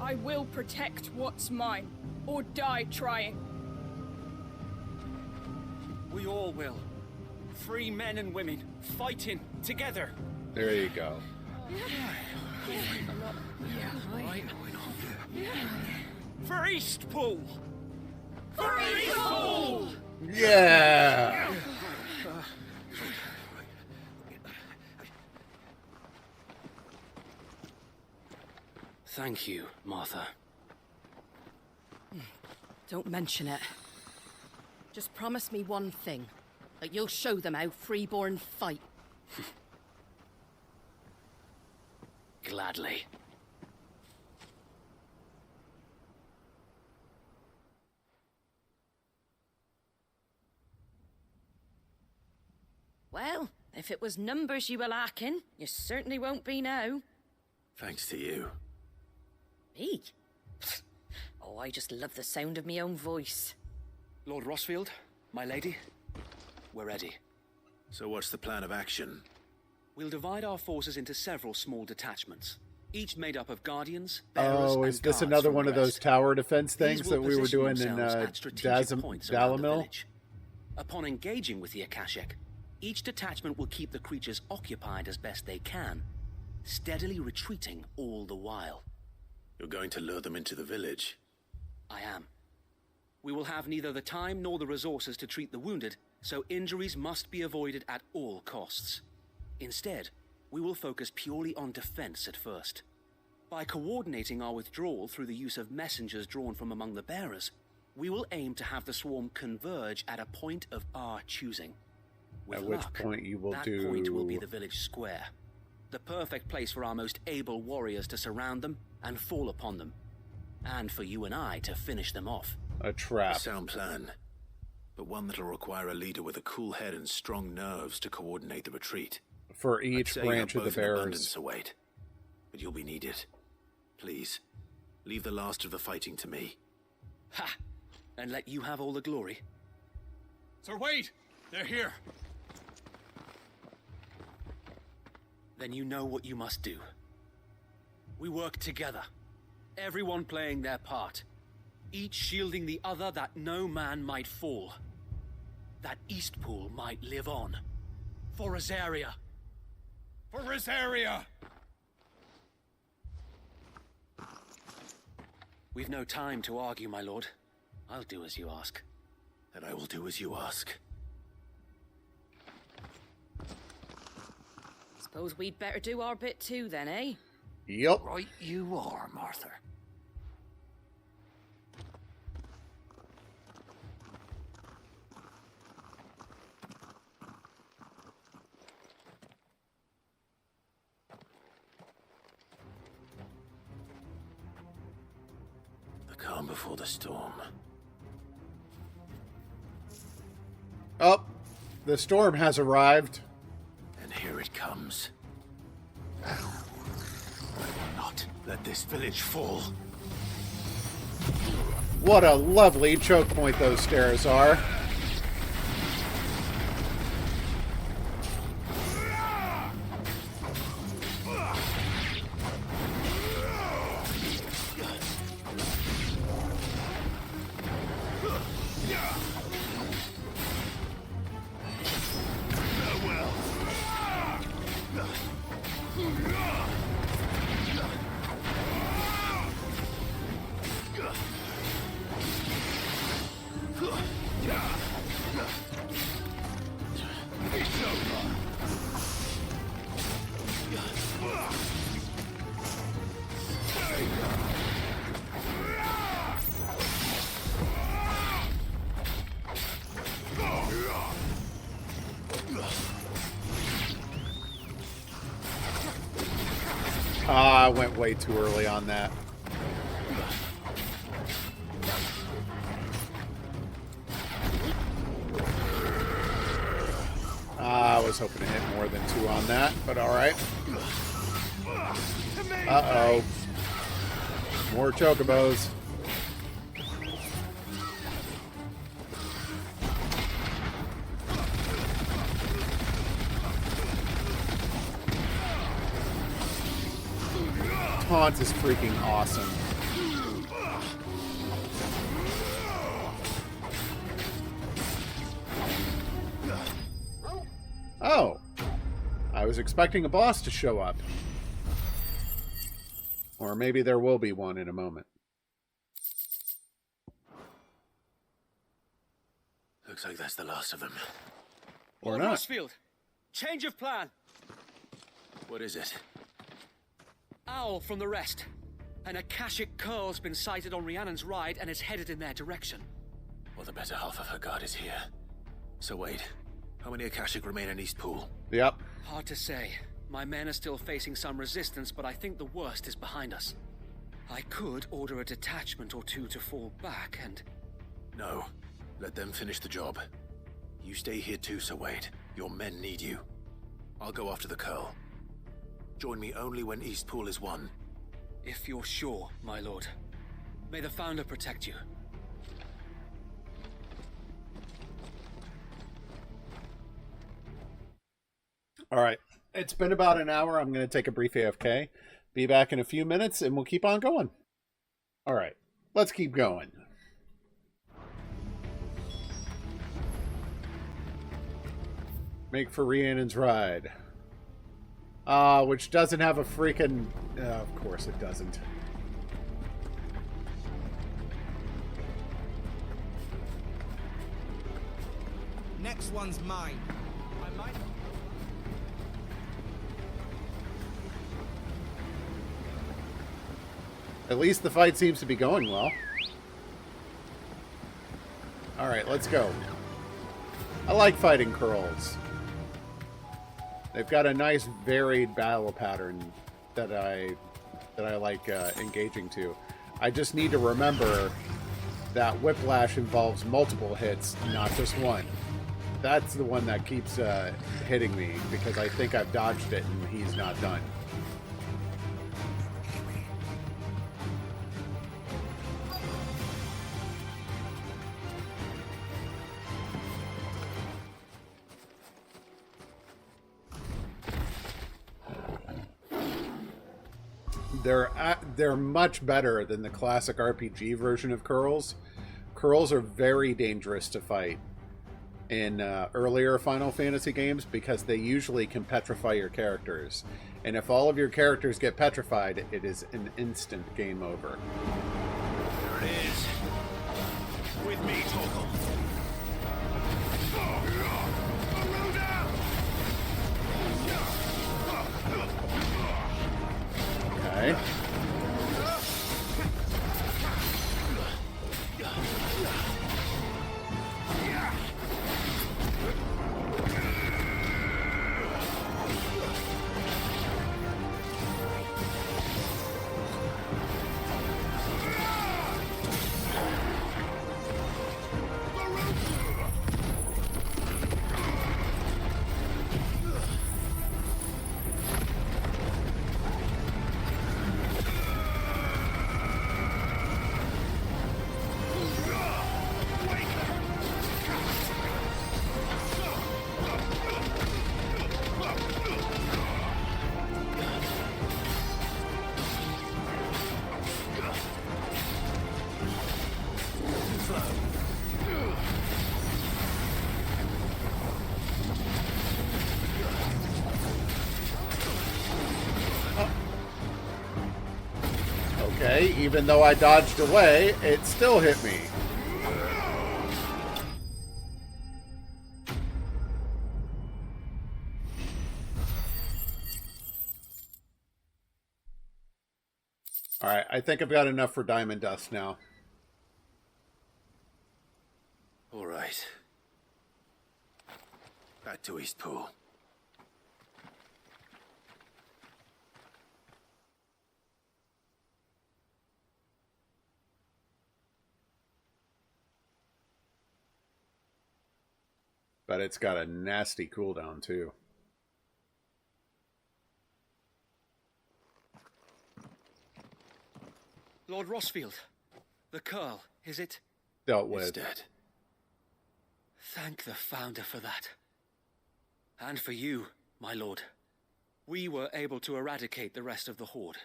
S8: I will protect what's mine, or die trying.
S14: We all will. Free men and women, fighting together.
S1: There you go.
S14: For Eastpool!
S22: For Eastpool!
S1: Yeah!
S19: Thank you, Martha.
S13: Don't mention it. Just promise me one thing. That you'll show them how freeborn fight.
S19: Gladly.
S13: Well, if it was numbers you were lacking, you certainly won't be now.
S4: Thanks to you.
S13: Me? Oh, I just love the sound of my own voice.
S19: Lord Rossfield, my lady, we're ready.
S4: So what's the plan of action?
S19: We'll divide our forces into several small detachments, each made up of guardians, bearers,
S1: Oh,
S19: and
S1: is this
S19: guards
S1: another
S19: from
S1: one
S19: the
S1: of those
S19: rest.
S1: tower defense
S19: These
S1: things
S19: will
S1: that we were
S19: position
S1: doing in
S19: themselves at strategic points around the
S1: Dalamil?
S19: village. Upon engaging with the Akashic, each detachment will keep the creatures occupied as best they can, steadily retreating all the while.
S4: You're going to lure them into the village?
S19: I am. We will have neither the time nor the resources to treat the wounded, so injuries must be avoided at all costs. Instead, we will focus purely on defense at first. By coordinating our withdrawal through the use of messengers drawn from among the bearers, we will aim to have the swarm converge at a point of our choosing. With
S1: At which
S19: luck,
S1: point you will
S19: that
S1: do...
S19: point will be the village square. The perfect place for our most able warriors to surround them and fall upon them. And for you and I to finish them off.
S1: A trap.
S4: A sound plan. But one that'll require a leader with a cool head and strong nerves to coordinate the retreat.
S1: For each
S4: I'd say
S1: branch
S4: you
S1: of
S4: have
S1: the
S4: both in
S1: bearers.
S4: abundance await. But you'll be needed. Please, leave the last of the fighting to me.
S19: Ha! And let you have all the glory.
S20: Sir Wade! They're here!
S19: Then you know what you must do. We work together, everyone playing their part, each shielding the other that no man might fall, that Eastpool might live on. For Rosaria!
S20: For Rosaria!
S19: We've no time to argue, my lord. I'll do as you ask.
S4: And I will do as you ask.
S13: Suppose we'd better do our bit too then, eh?
S1: Yup.
S21: Right you are, Martha.
S4: The calm before the storm.
S1: Oh, the storm has arrived.
S4: And here it comes. I will not let this village fall.
S1: What a lovely choke point those stairs are. I went way too early on that. I was hoping to hit more than 2 on that, but alright. Uh-oh. More chocobos. taunt is freaking awesome. Oh. I was expecting a boss to show up. Or maybe there will be one in a moment.
S4: Looks like that's the last of them.
S1: Or
S14: Lord
S1: not.
S14: Rossfield, change of plan.
S4: What is it?
S14: Owl from the rest. An Akashic curl's been sighted on Rhiannon's ride and is headed in their direction.
S4: Well, the better half of her guard is here. So wait, how many Akashic remain in Eastpool?
S1: Yep.
S14: Hard to say. My men are still facing some resistance, but I think the worst is behind us. I could order a detachment or two to fall back and...
S4: No. Let them finish the job. You stay here too, Sir Wade. Your men need you. I'll go after the curl. Join me only when Eastpool is won.
S14: If you're sure, my lord. May the Founder protect you.
S1: All right. It's been about an hour. I'm going to take a brief AFK. Be back in a few minutes, and we'll keep on going. All right. Let's keep going. Make for Rhiannon's ride. Which doesn't have a freaking... of course it doesn't.
S10: Next one's mine. I might...
S1: At least the fight seems to be going well. Alright, let's go. I like fighting curls. They've got a nice varied battle pattern that I like engaging to. I just need to remember that Whiplash involves multiple hits, not just one. That's the one that keeps hitting me, because I think I've dodged it and he's not done. They're much better than the classic RPG version of curls. Curls are very dangerous to fight in earlier Final Fantasy games because they usually can petrify your characters. And if all of your characters get petrified, it is an instant game over.
S20: There it is. With me, Torgal.
S1: Okay. Okay, even though I dodged away, it still hit me. Alright, I think I've got enough for Diamond Dust now.
S4: Alright. Back to Eastpool.
S1: But it's got a nasty cooldown, too.
S14: Lord Rossfield, the curl, is it?
S1: Dealt with.
S4: He's dead.
S14: Thank the Founder for that. And for you, my lord. We were able to eradicate the rest of the Horde.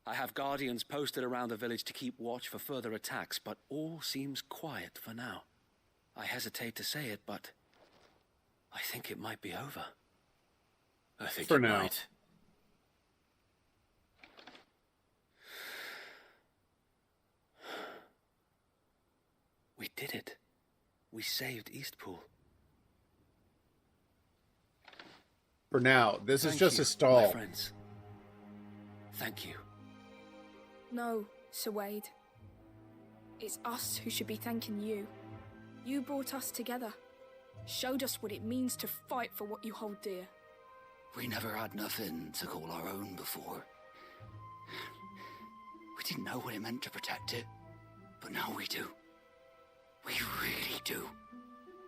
S14: I have guardians posted around the village to keep watch for further attacks, but all seems quiet for now. I hesitate to say it, but I think it might be over.
S4: I think
S1: For
S4: it
S1: now.
S4: might.
S14: We did it. We saved Eastpool.
S1: For now, this is
S14: Thank
S1: just
S14: you,
S1: a stall.
S14: my friends. Thank you.
S8: No, Sir Wade. It's us who should be thanking you. You brought us together. Showed us what it means to fight for what you hold dear.
S21: We never had nothing to call our own before. We didn't know what it meant to protect it, but now we do. We really do.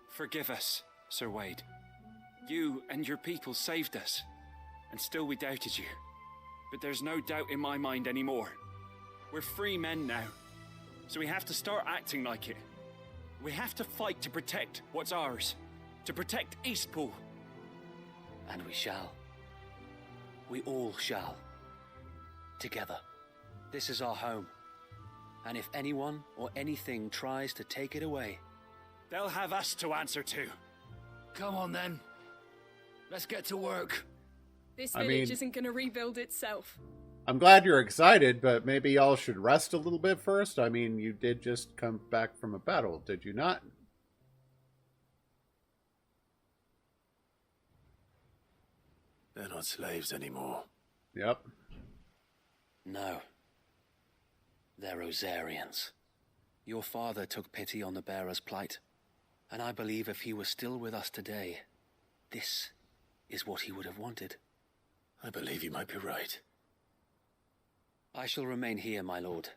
S14: Forgive us, Sir Wade. You and your people saved us, and still we doubted you. But there's no doubt in my mind anymore. We're free men now, so we have to start acting like it. We have to fight to protect what's ours, to protect Eastpool. And we shall. We all shall. Together. This is our home. And if anyone or anything tries to take it away, they'll have us to answer to.
S21: Come on then. Let's get to work.
S8: This
S1: I
S8: village
S1: mean-
S8: isn't going to rebuild itself.
S1: I'm glad you're excited, but maybe y'all should rest a little bit first. I mean, you did just come back from a battle, did you not?
S4: They're not slaves anymore.
S1: Yep.
S14: No. They're Rosarians. Your father took pity on the bearer's plight, and I believe if he were still with us today, this is what he would have wanted.
S4: I believe you might be right.
S14: I shall remain here, my lord,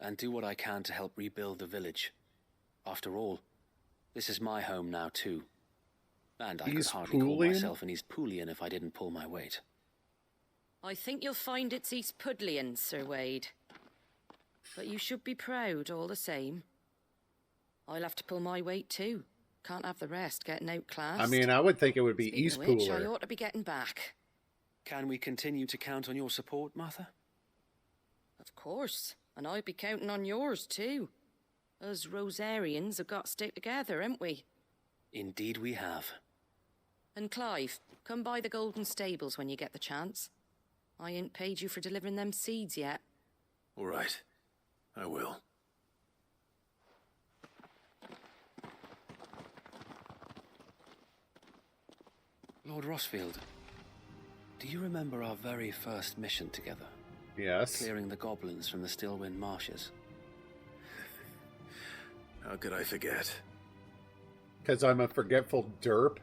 S14: and do what I can to help rebuild the village. After all, this is my home now too. And I could hardly call
S1: Eastpoolian?
S14: myself an Eastpoolian if I didn't pull my weight.
S13: I think you'll find it's East Pudlian, Sir Wade. But you should be proud all the same. I'll have to pull my weight too. Can't have the rest getting outclassed.
S1: I mean, I would think it would be
S13: Speaking
S1: East
S13: of which, I
S1: Pooler.
S13: ought to be getting back.
S14: Can we continue to count on your support, Martha?
S13: Of course. And I'll be counting on yours too. Us Rosarians have got to stick together, haven't we?
S14: Indeed we have.
S13: And Clive, come by the Golden Stables when you get the chance. I ain't paid you for delivering them seeds yet.
S4: All right. I will.
S14: Lord Rossfield, do you remember our very first mission together?
S1: Yes.
S14: Clearing the goblins from the Stillwind marshes.
S4: How could I forget?
S1: Because I'm a forgetful derp.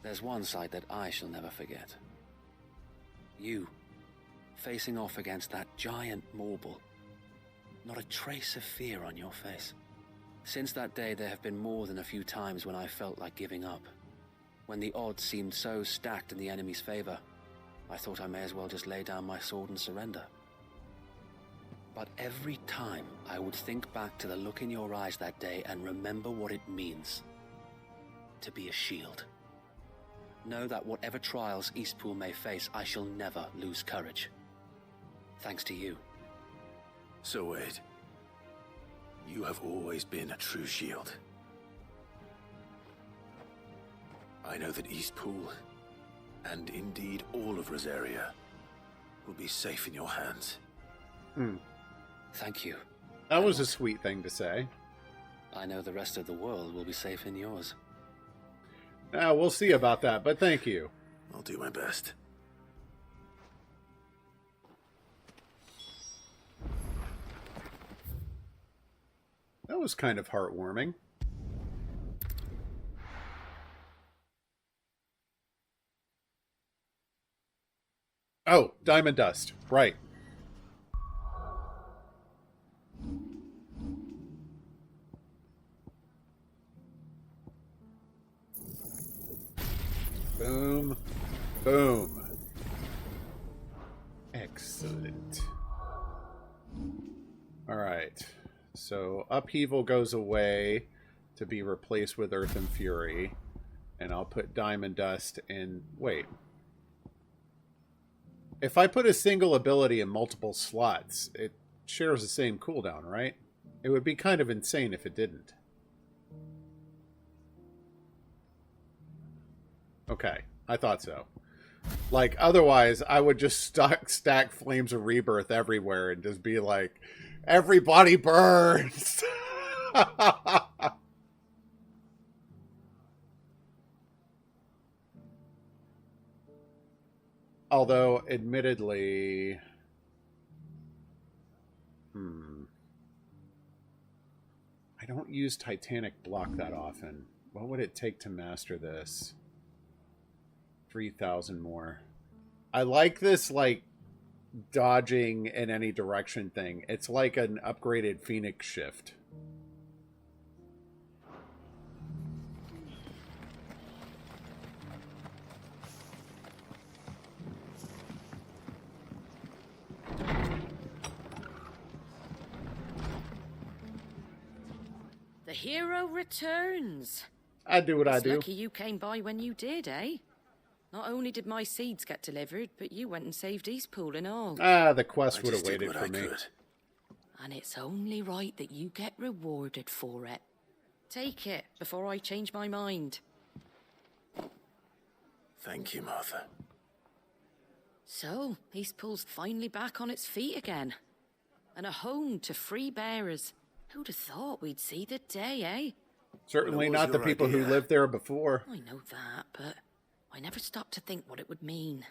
S14: There's one side that I shall never forget. You, facing off against that giant Morble. Not a trace of fear on your face. Since that day, there have been more than a few times when I felt like giving up. When the odds seemed so stacked in the enemy's favor, I thought I may as well just lay down my sword and surrender. But every time I would think back to the look in your eyes that day and remember what it means to be a shield. Know that whatever trials Eastpool may face, I shall never lose courage. Thanks to you.
S4: So Wade, you have always been a true shield. I know that Eastpool, and indeed all of Rosaria, will be safe in your hands.
S14: Thank you.
S1: That was a sweet thing to say.
S14: I know the rest of the world will be safe in yours.
S1: We'll see about that, but thank you.
S4: I'll do my best.
S1: That was kind of heartwarming. Oh, Diamond Dust. Right. Boom. Boom. Excellent. Alright. So Upheaval goes away to be replaced with Earth and Fury. And I'll put Diamond Dust in... Wait. If I put a single ability in multiple slots, it shares the same cooldown, right? It would be kind of insane if it didn't. Okay, I thought so. Like, otherwise, I would just stack Flames of Rebirth everywhere and just be like, everybody burns! Although, admittedly... I don't use Titanic Block that often. What would it take to master this? 3,000 more. I like this, like, dodging in any direction thing. It's like an upgraded Phoenix shift.
S13: The hero returns.
S1: I do what I
S13: It's
S1: do.
S13: lucky you came by when you did, eh? Not only did my seeds get delivered, but you went and saved Eastpool and all.
S1: Ah, the quest would have waited for me.
S13: And it's only right that you get rewarded for it. Take it before I change my mind.
S4: Thank you, Martha.
S13: So, Eastpool's finally back on its feet again. And a home to free bearers. Who'd have thought we'd see the day, eh?
S1: Certainly not the people who lived there before.
S13: I know that, but I never stopped to think what it would mean.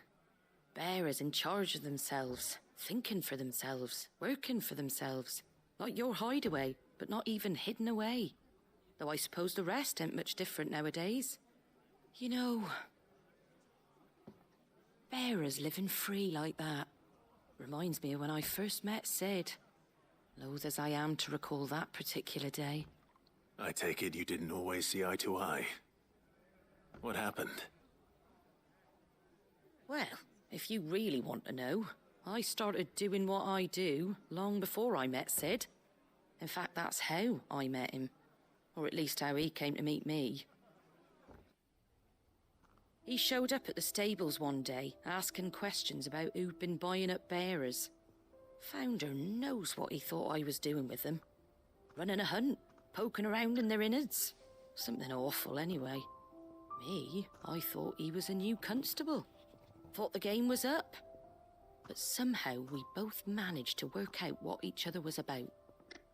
S13: Bearers in charge of themselves, thinking for themselves, working for themselves. Like your hideaway, but not even hidden away. Though I suppose the rest ain't much different nowadays. You know, bearers living free like that reminds me of when I first met Sid. Loath as I am to recall that particular day.
S4: I take it you didn't always see eye to eye. What happened?
S13: Well, if you really want to know, I started doing what I do long before I met Sid. In fact, that's how I met him. Or at least how he came to meet me. He showed up at the stables one day, asking questions about who'd been buying up bearers. Founder knows what he thought I was doing with them. Running a hunt, poking around in their innards. Something awful anyway. Me, I thought he was a new constable. Thought the game was up. But somehow we both managed to work out what each other was about.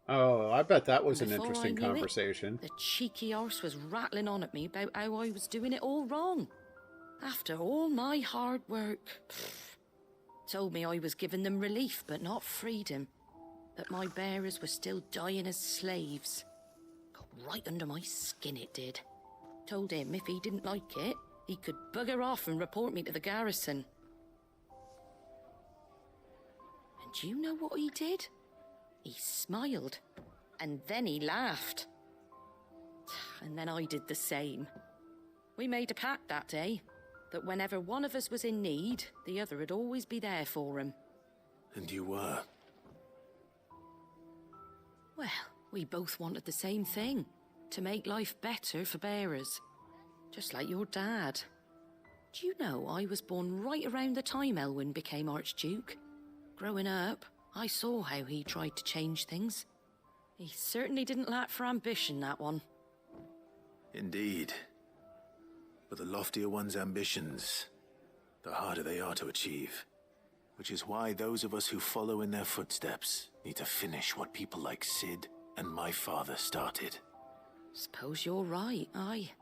S1: Oh, I bet that was an
S13: Before
S1: interesting
S13: I knew
S1: conversation.
S13: The cheeky arse was rattling on at me about how I was doing it all wrong. After all my hard work. Told me I was giving them relief, but not freedom. That my bearers were still dying as slaves. Got right under my skin, it did. Told him if he didn't like it, he could bugger off and report me to the garrison. And do you know what he did? He smiled, and then he laughed. And then I did the same. We made a pact that day, that whenever one of us was in need, the other would always be there for him.
S4: And you were?
S13: Well, we both wanted the same thing, to make life better for bearers. Just like your dad. Do you know I was born right around the time Elwyn became Archduke? Growing up, I saw how he tried to change things. He certainly didn't lack for ambition, that one.
S4: Indeed. But the loftier one's ambitions, the harder they are to achieve. Which is why those of us who follow in their footsteps need to finish what people like Sid and my father started.
S13: Suppose you're right, aye.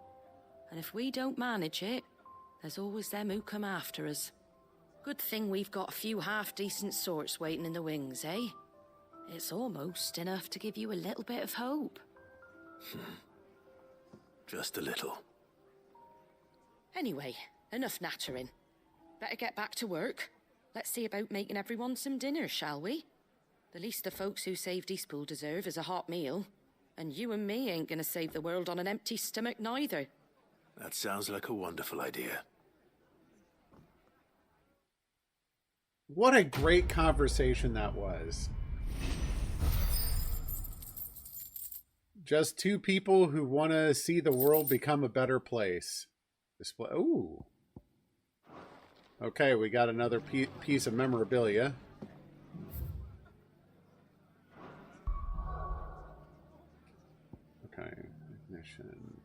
S13: And if we don't manage it, there's always them who come after us. Good thing we've got a few half-decent sorts waiting in the wings, eh? It's almost enough to give you a little bit of hope.
S4: Just a little.
S13: Anyway, enough nattering. Better get back to work. Let's see about making everyone some dinner, shall we? The least the folks who saved Eastpool deserve is a hot meal. And you and me ain't gonna save the world on an empty stomach neither.
S4: That sounds like a wonderful idea.
S1: What a great conversation that was. Just two people who want to see the world become a better place. Display. Ooh. Okay, we got another piece of memorabilia. Okay, ignition.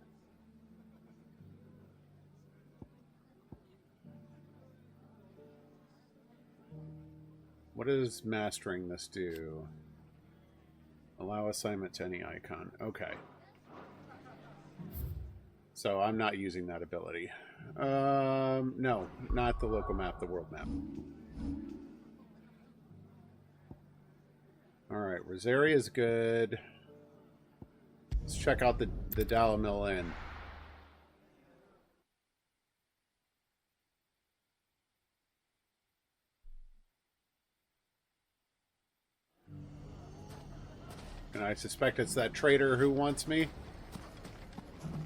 S1: What does mastering this do? Allow assignment to any icon. Okay. So I'm not using that ability. No, not the local map, the world map. Alright, Rosaria is good. Let's check out the Dalamil Inn. And I suspect it's that traitor who wants me.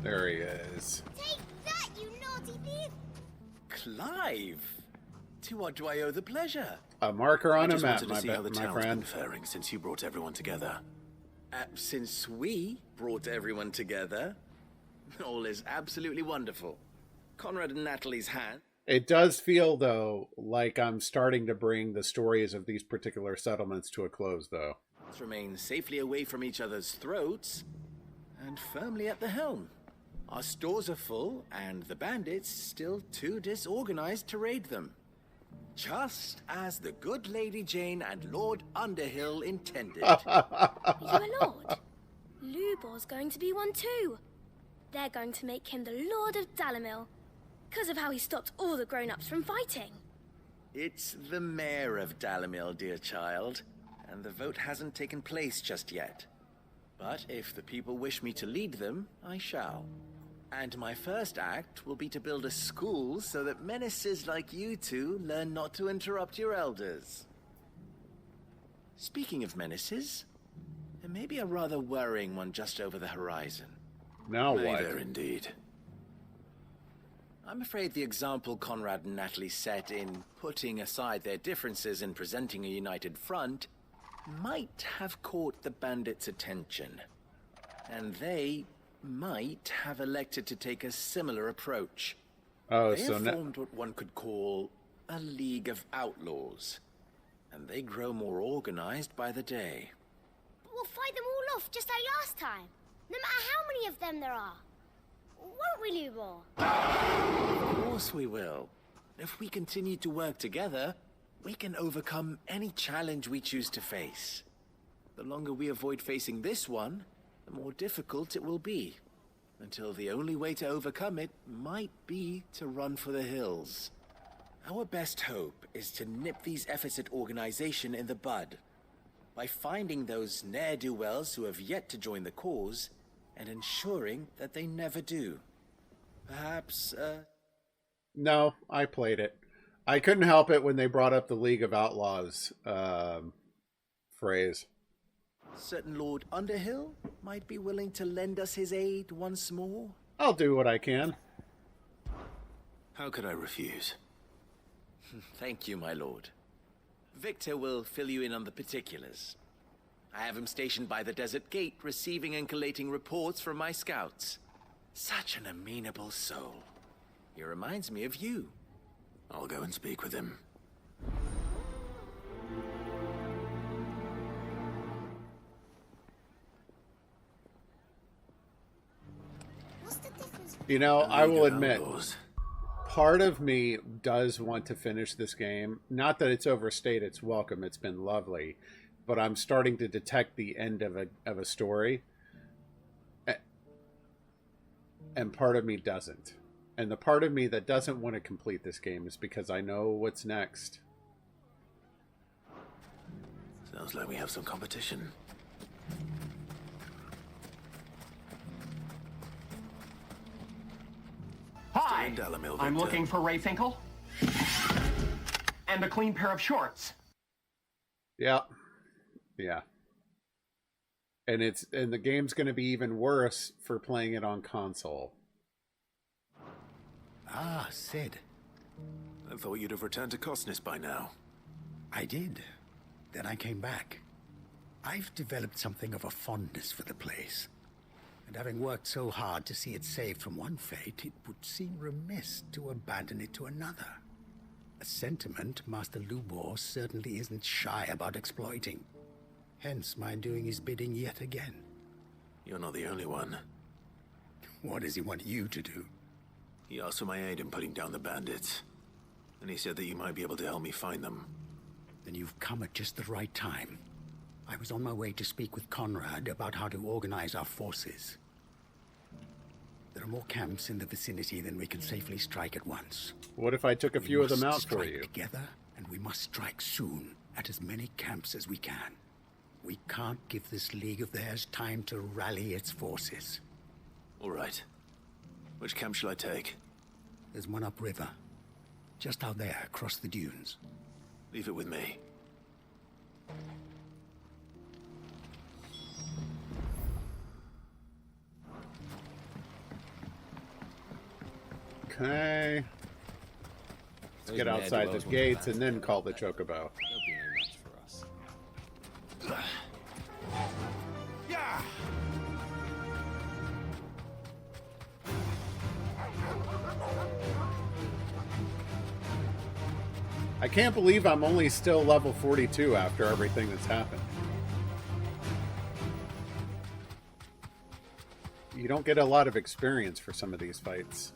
S1: There he is.
S11: Take that, you naughty thief!
S4: Clive! To what do I owe the pleasure?
S1: A marker on
S4: I
S1: a
S4: just
S1: map,
S4: wanted to
S1: my,
S4: see how the
S1: my
S4: town's
S1: friend.
S4: been faring since you brought everyone together. Since we brought everyone together, all is absolutely wonderful. Conrad and Natalie's hand.
S1: It does feel, though, like I'm starting to bring the stories of these particular settlements to a close, though.
S4: Remain safely away from each other's throats and firmly at the helm. Our stores are full, and the bandits still too disorganized to raid them. Just as the good Lady Jane and Lord Underhill intended.
S11: Are you a lord? Lubor's going to be one too. They're going to make him the Lord of Dalamil, because of how he stopped all the grown-ups from fighting.
S4: It's the mayor of Dalamil, dear child, and the vote hasn't taken place just yet. But if the people wish me to lead them, I shall. And my first act will be to build a school so that menaces like you two learn not to interrupt your elders. Speaking of menaces, there may be a rather worrying one just over the horizon.
S1: Now what?
S4: May there indeed. I'm afraid the example Conrad and Natalie set in putting aside their differences and presenting a united front might have caught the bandits' attention. And they might have elected to take a similar approach.
S1: Oh,
S4: they
S1: so
S4: have formed what one could call a League of Outlaws. And they grow more organized by the day.
S11: But we'll fight them all off just like last time, no matter how many of them there are. Won't we, Lubor?
S4: Of course we will. If we continue to work together, we can overcome any challenge we choose to face. The longer we avoid facing this one, the more difficult it will be. Until the only way to overcome it might be to run for the hills. Our best hope is to nip these efforts at organization in the bud. By finding those ne'er-do-wells who have yet to join the cause, and ensuring that they never do. Perhaps,
S1: No, I played it. I couldn't help it when they brought up the League of Outlaws phrase.
S4: certain Lord Underhill might be willing to lend us his aid once more?
S1: I'll do what I can.
S4: How could I refuse? Thank you, my lord. Victor will fill you in on the particulars. I have him stationed by the desert gate, receiving and collating reports from my scouts. Such an amenable soul. He reminds me of you. I'll go and speak with him.
S1: You know, I will admit, part of me does want to finish this game. Not that it's overstayed its welcome. It's been lovely. But I'm starting to detect the end of a story. And part of me doesn't. And the part of me that doesn't want to complete this game is because I know what's next.
S4: Sounds like we have some competition.
S12: Hi, I'm looking for Ray Finkel. And a clean pair of shorts.
S1: Yeah. Yeah. And the game's going to be even worse for playing it on console.
S4: Ah, Sid. I thought you'd have returned to Cosnus by now.
S23: I did. Then I came back. I've developed something of a fondness for the place. And having worked so hard to see it saved from one fate, it would seem remiss to abandon it to another. A sentiment Master Lubor certainly isn't shy about exploiting. Hence my doing his bidding yet again.
S4: You're not the only one.
S23: What does he want you to do?
S4: He asked for my aid in putting down the bandits. And he said that you might be able to help me find them.
S23: Then you've come at just the right time. I was on my way to speak with Conrad about how to organize our forces. There are more camps in the vicinity than we can safely strike at once.
S1: What if I took a few of them out for you?
S23: Together, and we must strike soon at as many camps as we can. We can't give this league of theirs time to rally its forces.
S4: All right. Which camp shall I take?
S23: There's one upriver. Just out there, across the dunes.
S4: Leave it with me.
S1: Okay. Let's get outside the gates and then call the chocobo.
S14: There'll be no match for us.
S20: Yeah.
S1: I can't believe I'm only still level 42 after everything that's happened. You don't get a lot of experience for some of these fights.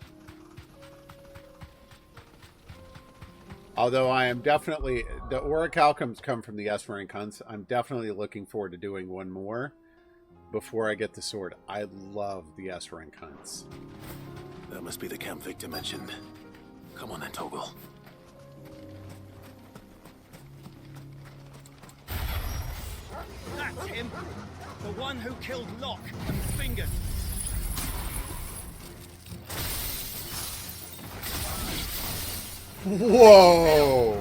S1: Although I am definitely... The Orichalcums come from the S rank hunts. I'm definitely looking forward to doing one more before I get the sword. I love the S rank hunts.
S4: That must be the camp Victor mentioned. Come on then, Toggle.
S3: That's him! The one who killed Locke and Fingers!
S1: Whoa!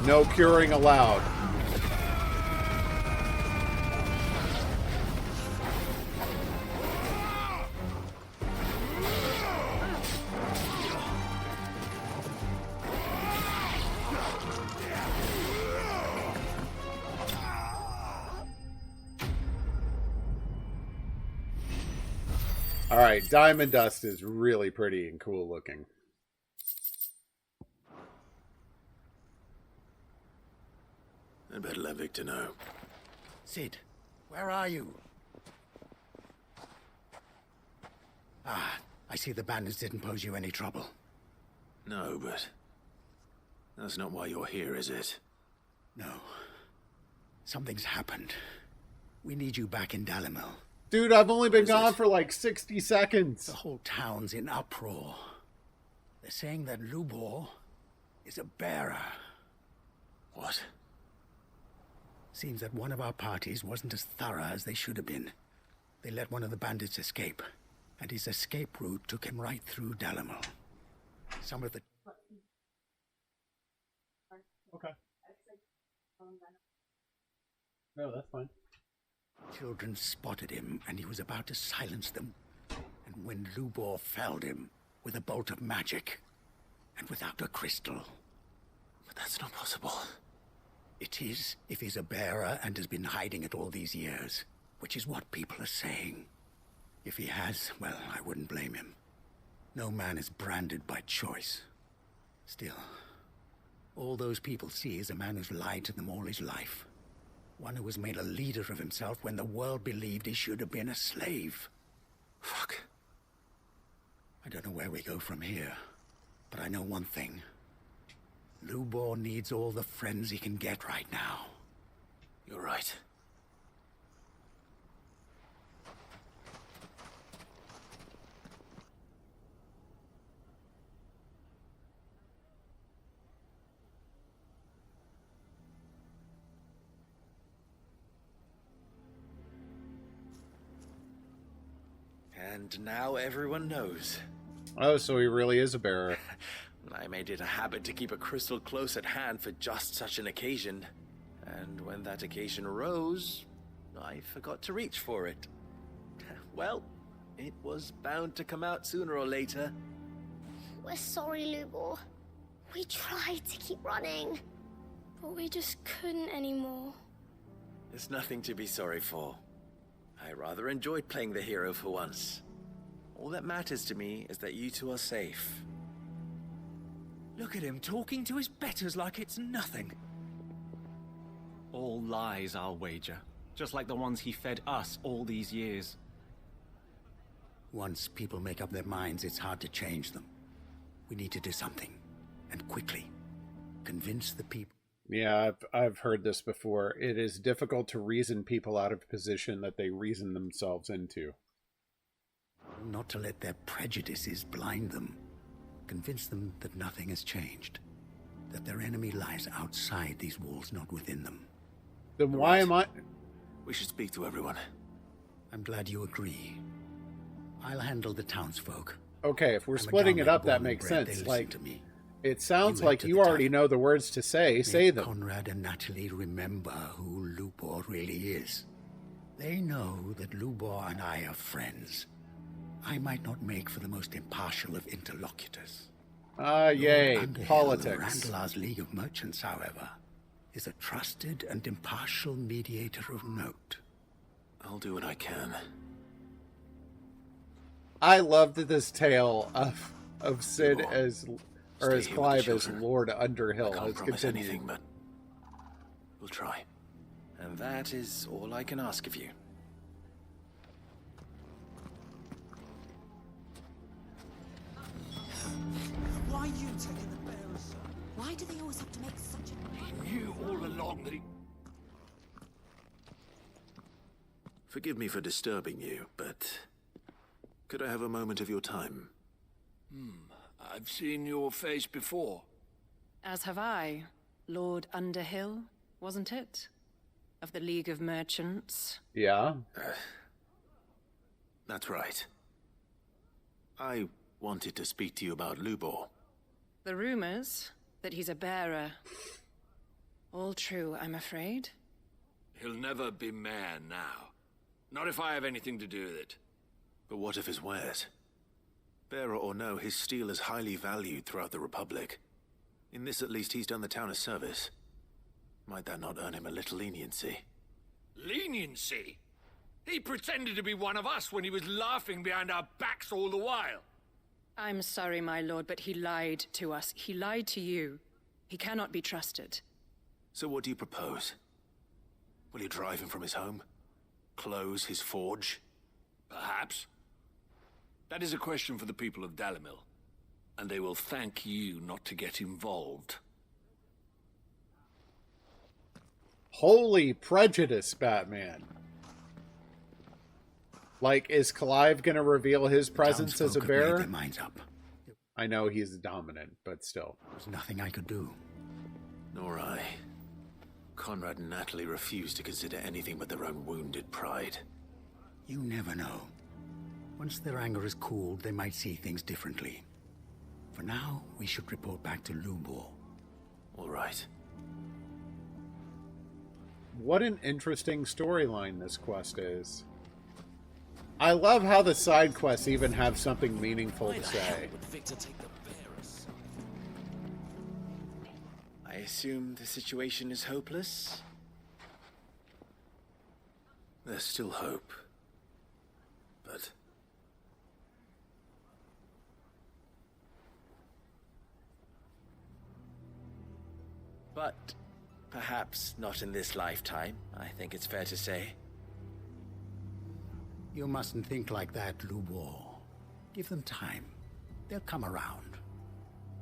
S1: No curing allowed. All right, Diamond Dust is really pretty and cool looking.
S4: I'd better let Victor know.
S23: Sid, where are you? Ah, I see the bandits didn't pose you any trouble.
S4: No, but that's not why you're here, is it?
S23: No. Something's happened. We need you back in Dalimil.
S1: Dude, I've only been gone for like 60 seconds.
S23: The whole town's in uproar. They're saying that Lubor is a bearer.
S4: What?
S23: Seems that one of our parties wasn't as thorough as they should have been. They let one of the bandits escape, and his escape route took him right through Dalimil. Some of the...
S1: Okay. No, that's fine.
S23: Children spotted him, and he was about to silence them. And when Lubor felled him with a bolt of magic, and without a crystal.
S4: But that's not possible.
S23: It is, if he's a bearer and has been hiding it all these years, which is what people are saying. If he has, well, I wouldn't blame him. No man is branded by choice. Still, all those people see is a man who's lied to them all his life. One who was made a leader of himself when the world believed he should have been a slave.
S4: Fuck.
S23: I don't know where we go from here, but I know one thing. Lubor needs all the friends he can get right now.
S4: You're right.
S14: And now everyone knows.
S1: Oh, so he really is a bearer.
S14: I made it a habit to keep a crystal close at hand for just such an occasion. And when that occasion arose, I forgot to reach for it. Well, it was bound to come out sooner or later.
S11: We're sorry, Lubor. We tried to keep running, but we just couldn't anymore.
S5: There's nothing to be sorry for. I rather enjoyed playing the hero for once. All that matters to me is that you two are safe.
S20: Look at him talking to his betters like it's nothing. All lies, I'll wager. Just like the ones he fed us all these years.
S23: Once people make up their minds, it's hard to change them. We need to do something, and quickly. Convince the people.
S1: Yeah, I've heard this before. It is difficult to reason people out of position that they reason themselves into.
S23: Not to let their prejudices blind them. Convince them that nothing has changed. That their enemy lies outside these walls, not within them.
S1: Then why am I...
S4: We should speak to everyone.
S23: I'm glad you agree. I'll handle the townsfolk.
S1: Okay, if we're splitting it up, that makes sense. Like, it sounds like you already know the words to say. Say them.
S23: Conrad and Natalie remember who Lubor really is. They know that Lubor and I are friends. I might not make for the most impartial of interlocutors.
S1: Yay, politics.
S23: Randalar's League of Merchants, however, is a trusted and impartial mediator of note.
S4: I'll do what I can.
S1: I loved this tale of Sid as Clive as Lord Underhill.
S4: I can't promise anything, but we'll try.
S5: And that is all I can ask of you.
S10: Why are you taking the bearers, sir?
S6: Why do they always have to make such a...
S7: He knew all along that he...
S4: Forgive me for disturbing you, but could I have a moment of your time?
S7: I've seen your face before.
S22: As have I, Lord Underhill, wasn't it? Of the League of Merchants.
S1: Yeah.
S4: That's right. I wanted to speak to you about Lubor.
S22: The rumors that he's a bearer. All true, I'm afraid.
S7: He'll never be mayor now. Not if I have anything to do with it.
S4: But what of his wares? Bearer or no, his steel is highly valued throughout the Republic. In this, at least, he's done the town a service. Might that not earn him a little leniency?
S7: Leniency? He pretended to be one of us when he was laughing behind our backs all the while.
S22: I'm sorry, my lord, but he lied to us. He lied to you. He cannot be trusted.
S4: So what do you propose? Will you drive him from his home? Close his forge?
S7: Perhaps. That is a question for the people of Dalimil. And they will thank you not to get involved.
S1: Holy prejudice, Batman. Like, is Clive going to reveal his presence as a bearer?
S23: Their minds up.
S1: I know he's dominant, but still.
S23: There's nothing I could do.
S4: Nor I. Conrad and Natalie refuse to consider anything but their own wounded pride.
S23: You never know. Once their anger is cooled, they might see things differently. For now, we should report back to Lubor.
S4: All right.
S1: What an interesting storyline this quest is. I love how the side quests even have something meaningful to say.
S5: I assume the situation is hopeless?
S4: There's still hope. But...
S5: But perhaps not in this lifetime, I think it's fair to say.
S23: You mustn't think like that, Lubor. Give them time. They'll come around.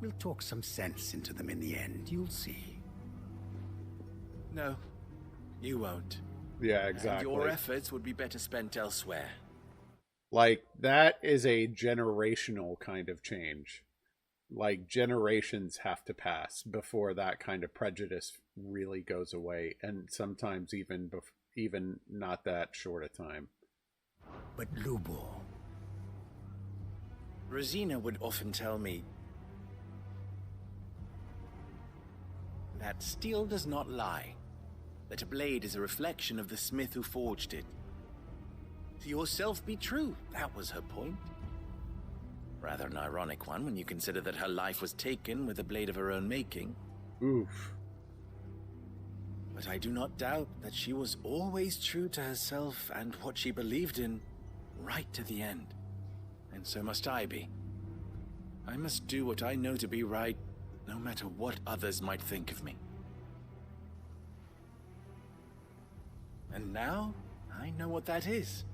S23: We'll talk some sense into them in the end, you'll see.
S5: No, you won't.
S1: Yeah, exactly.
S5: And your efforts would be better spent elsewhere.
S1: Like, that is a generational kind of change. Like, generations have to pass before that kind of prejudice really goes away, and sometimes even not that short a time.
S23: But Lubor...
S5: Rosina would often tell me that steel does not lie, that a blade is a reflection of the smith who forged it. To yourself be true, that was her point. Rather an ironic one when you consider that her life was taken with a blade of her own making.
S1: Oof.
S5: But I do not doubt that she was always true to herself and what she believed in, right to the end. And so must I be. I must do what I know to be right, no matter what others might think of me. And now, I know what that is.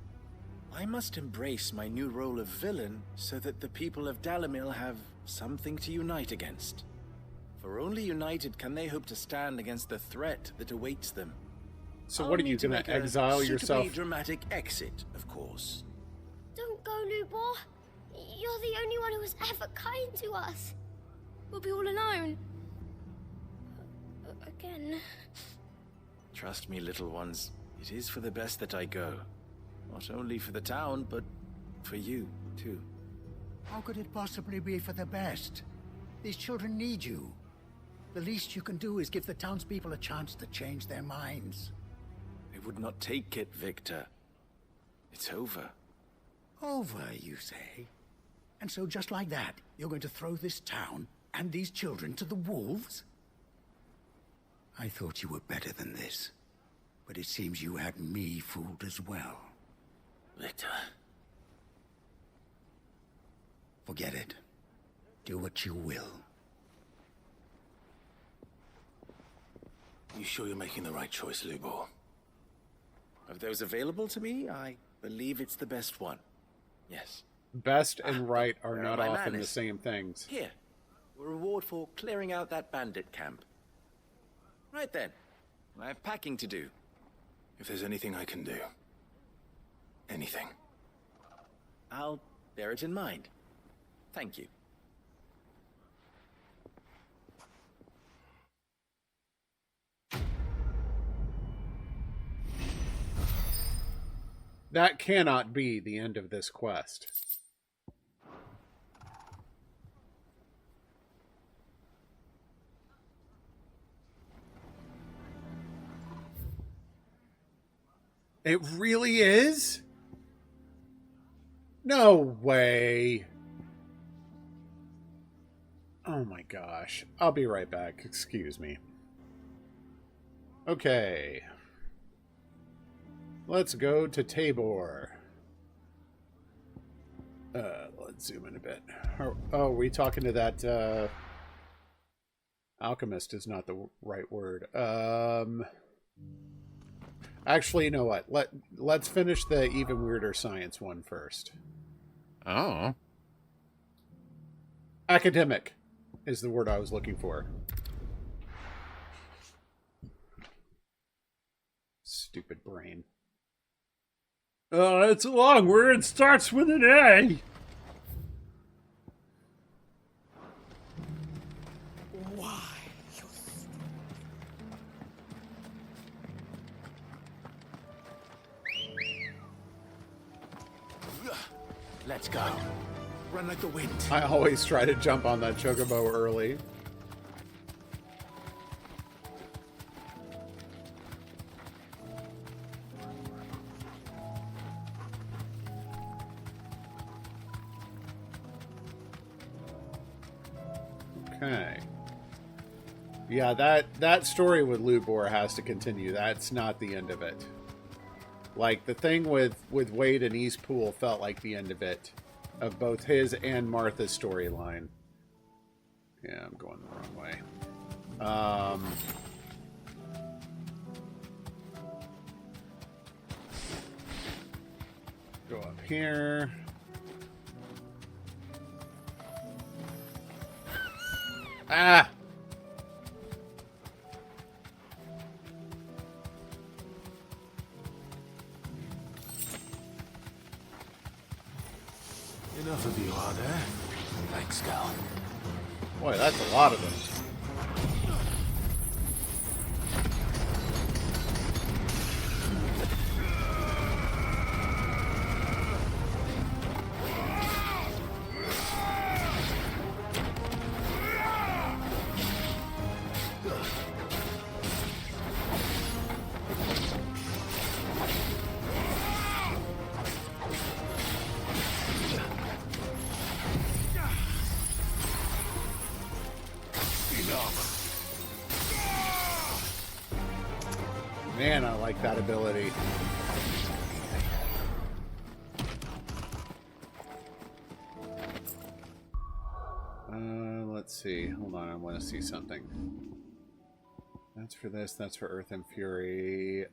S5: I must embrace my new role of villain so that the people of Dalimil have something to unite against. For only united can they hope to stand against the threat that awaits them.
S1: So what are you going to exile yourself?
S5: Suitably dramatic exit, of course.
S11: Don't go, Lubor. You're the only one who was ever kind to us. We'll be all alone. Again.
S5: Trust me, little ones. It is for the best that I go. Not only for the town, but for you, too.
S23: How could it possibly be for the best? These children need you. The least you can do is give the townspeople a chance to change their minds.
S5: They would not take it, Victor. It's over.
S23: Over, you say? And so just like that, you're going to throw this town and these children to the wolves? I thought you were better than this. But it seems you had me fooled as well.
S5: Victor.
S23: Forget it. Do what you will.
S4: You sure you're making the right choice, Lubor?
S5: Of those available to me, I believe it's the best one. Yes.
S1: Best and right are
S5: Where
S1: not
S5: are my
S1: often the
S5: manners?
S1: same things.
S5: Here. A reward for clearing out that bandit camp. Right then. I have packing to do.
S4: If there's anything I can do. Anything.
S5: I'll bear it in mind. Thank you.
S1: That cannot be the end of this quest. It really is? No way. Oh my gosh. I'll be right back. Excuse me. Okay. Let's go to Tabor. Let's zoom in a bit. Oh, we talking to that, alchemist is not the right word. Actually, you know what? Let's finish the even weirder science one first.
S9: Oh.
S1: Academic is the word I was looking for. Stupid brain. It's a long word. It starts with an A.
S23: Why?
S4: Let's go. Run like the wind.
S1: I always try to jump on that chocobo early. Okay. Yeah, that story with Lubor has to continue. That's not the end of it. Like, the thing with Wade and Eastpool felt like the end of it. Of both his and Martha's storyline. Yeah, I'm going the wrong way. Go up here. Ah!
S4: Enough of you, are there? Thanks, Gal.
S1: Boy, that's a lot of them. Man, I like that ability. Let's see. Hold on, I want to see something. That's for this, that's for Earth and Fury.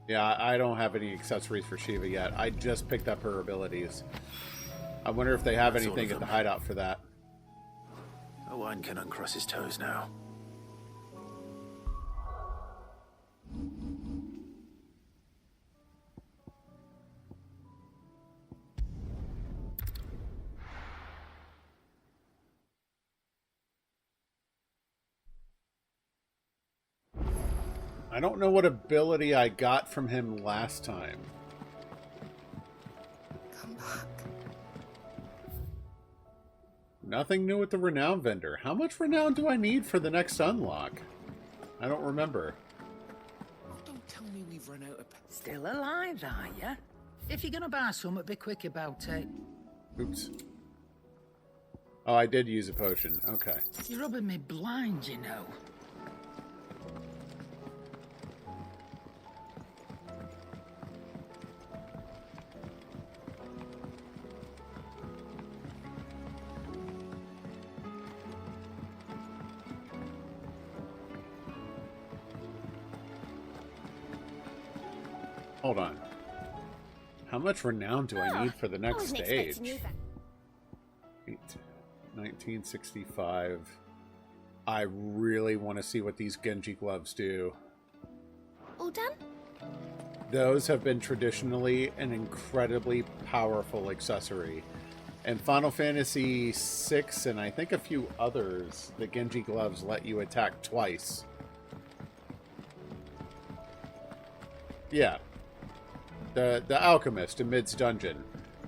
S1: Yeah, I don't have any accessories for Shiva yet. I just picked up her abilities. I wonder if they have anything at the hideout for that.
S4: Odin can uncross his toes now.
S1: I don't know what ability I got from him last time.
S6: Come back.
S1: Nothing new with the renown vendor. How much renown do I need for the next unlock? I don't remember.
S10: Don't tell me we've run out of...
S9: Still alive, are ya? If you're gonna buy some, be quick about it.
S1: Oops. Oh, I did use a potion. Okay.
S9: You're rubbing me blind, you know.
S1: Hold on. How much renown do I need for the next stage? 1965. I really want to see what these Genji gloves do.
S11: All done?
S1: Those have been traditionally an incredibly powerful accessory. In Final Fantasy VI and I think a few others, the Genji gloves let you attack twice. Yeah. The Alchemist in Mid's Dungeon.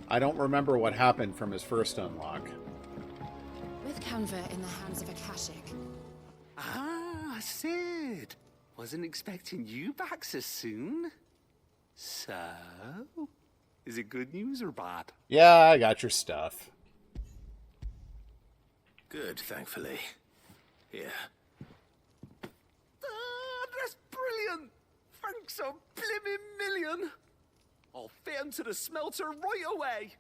S1: I don't remember what happened from his first unlock.
S6: With Canva in the hands of Akashic.
S14: Ah, Sid. Wasn't expecting you back so soon. So, is it good news or bad?
S1: Yeah, I got your stuff.
S4: Good, thankfully. Here.
S14: Ah, that's brilliant! Thanks a blimmin' million! I'll fit him to the smelter right away!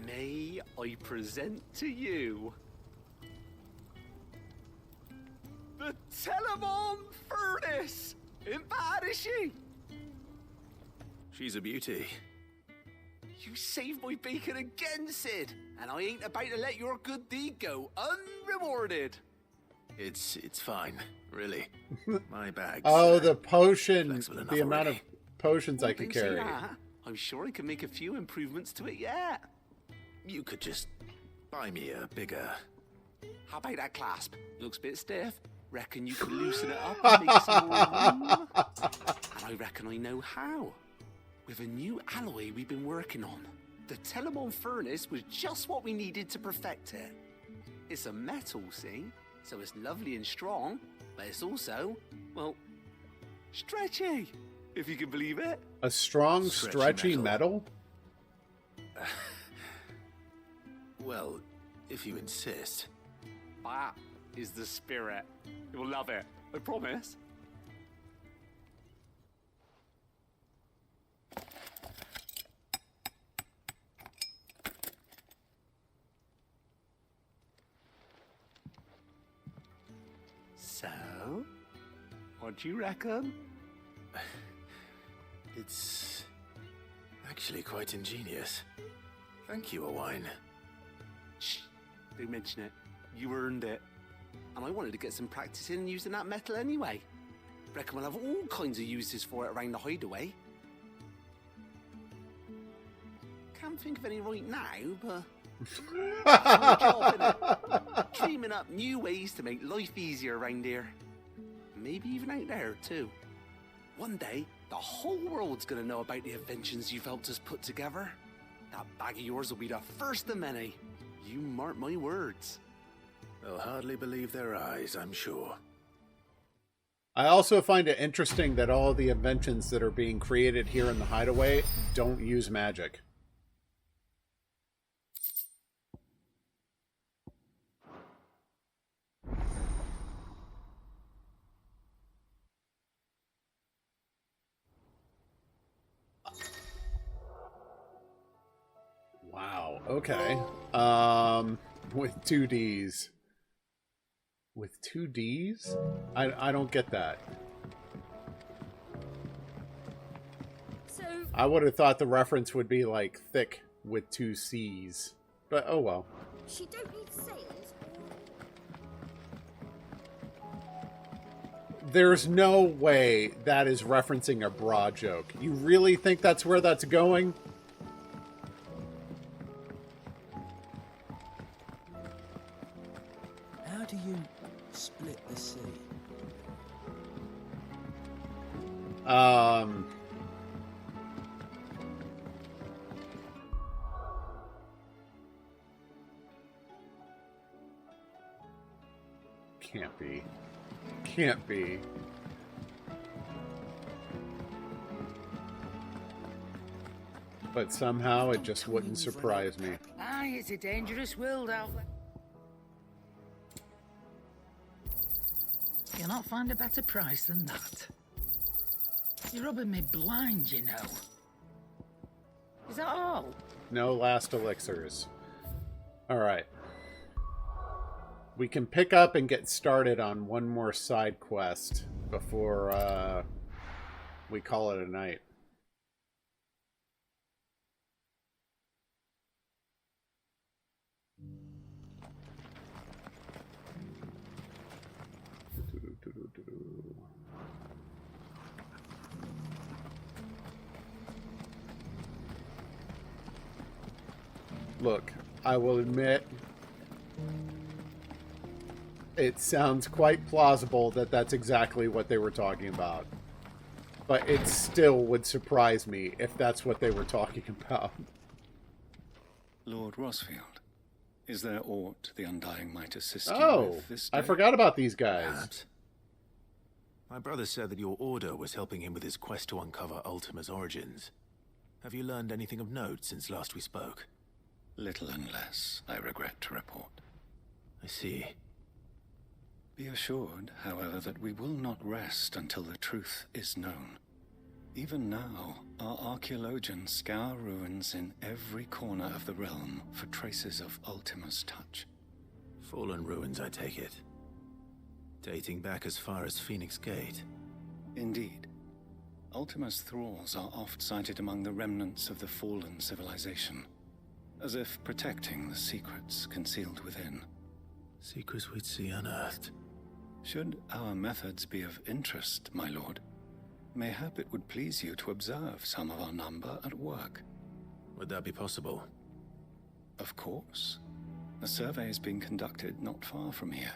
S14: May I present to you the Telemon Furnace! Ain't bad, is she?
S4: She's a beauty.
S14: You saved my bacon again, Sid, and I ain't about to let your good deed go unrewarded.
S4: It's fine, really. My bag's
S1: Oh, the potion.
S4: flexible
S1: The amount of potions I
S14: Don't
S1: could
S14: say
S1: carry.
S14: that. I'm sure I can make a few improvements to it yet.
S4: You could just buy me a bigger...
S14: How about that clasp? Looks a bit stiff. Reckon you could loosen it up and make some more room? And I reckon I know how. With a new alloy we've been working on. The Telemon Furnace was just what we needed to perfect it. It's a metal, see? So it's lovely and strong, but it's also, well, stretchy, if you can believe it.
S1: A strong, stretchy metal?
S4: Well, if you insist.
S14: That is the spirit. You'll love it, I promise. So, what do you reckon?
S4: It's actually quite ingenious. Thank you, Odin.
S14: Shh, don't mention it. You earned it. And I wanted to get some practice in using that metal anyway. Reckon we'll have all kinds of uses for it around the hideaway. Can't think of any right now, but... It's job, innit? Dreaming up new ways to make life easier around here. Maybe even out there, too. One day, the whole world's gonna know about the inventions you've helped us put together. That bag of yours will be the first of many. You mark my words.
S4: They'll hardly believe their eyes, I'm sure.
S1: I also find it interesting that all the inventions that are being created here in the hideaway don't use magic. Wow, okay. With 2Ds. With 2Ds? I don't get that.
S8: So
S1: I would have thought the reference would be like thick with 2 C's. But oh well.
S8: she don't need sails.
S1: There's no way that is referencing a bra joke. You really think that's where that's going?
S15: How do you split the sea?
S1: Can't be. Can't be. But somehow it just wouldn't surprise me.
S9: Aye, it's a dangerous world out there. You'll not find a better price than that. You're rubbing me blind, you know. Is that all?
S1: No last elixirs. Alright. We can pick up and get started on one more side quest before we call it a night. Look, I will admit, it sounds quite plausible that that's exactly what they were talking about. But it still would surprise me if that's what they were talking about.
S19: Lord Rosfield, is there aught the Undying might assist you
S1: Oh,
S19: with this day?
S1: I forgot about these guys.
S4: Perhaps. My brother said that your order was helping him with his quest to uncover Ultima's origins. Have you learned anything of note since last we spoke?
S19: Little and less, I regret to report.
S4: I see.
S19: Be assured, however, that we will not rest until the truth is known. Even now, our archaeologians scour ruins in every corner of the realm for traces of Ultima's touch.
S4: Fallen ruins, I take it. Dating back as far as Phoenix Gate.
S19: Indeed. Ultima's thralls are oft sighted among the remnants of the fallen civilization, as if protecting the secrets concealed within.
S4: Secrets we'd see unearthed.
S19: Should our methods be of interest, my lord, mayhap it would please you to observe some of our number at work.
S4: Would that be possible?
S19: Of course. A survey is being conducted not far from here.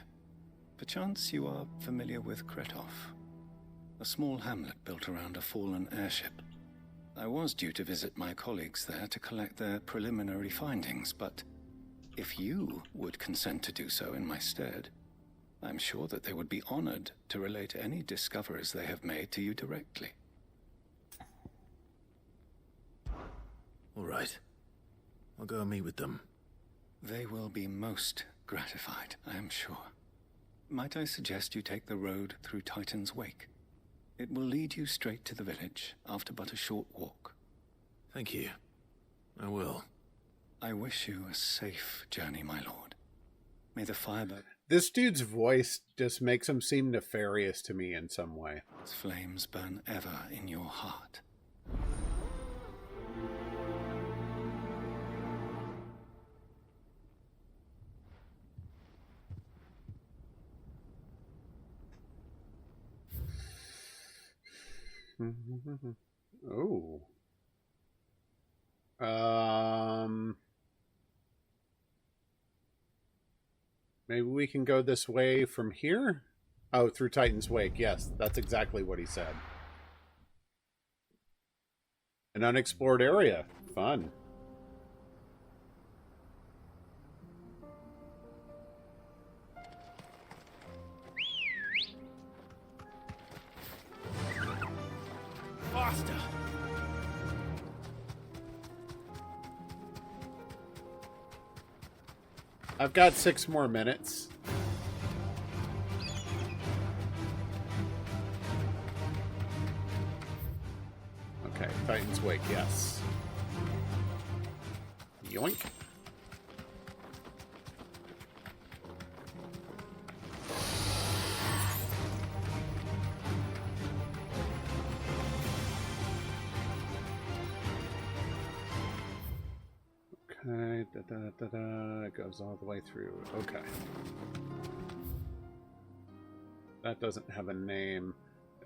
S19: Perchance you are familiar with Kretov, a small hamlet built around a fallen airship. I was due to visit my colleagues there to collect their preliminary findings, but if you would consent to do so in my stead, I'm sure that they would be honored to relate any discoveries they have made to you directly.
S4: All right. I'll go and meet with them.
S19: They will be most gratified, I am sure. Might I suggest you take the road through Titan's Wake? It will lead you straight to the village after but a short walk.
S4: Thank you. I will.
S19: I wish you a safe journey, my lord. May the firebird...
S1: This dude's voice just makes him seem nefarious to me in some way.
S19: Flames burn ever in your heart.
S1: Oh. Maybe we can go this way from here? Oh, through Titan's Wake. Yes, that's exactly what he said. An unexplored area. Fun.
S20: Master.
S1: I've got 6 more minutes. Okay, Titan's Wake, yes. Yoink. Okay, it goes all the way through. Okay. That doesn't have a name.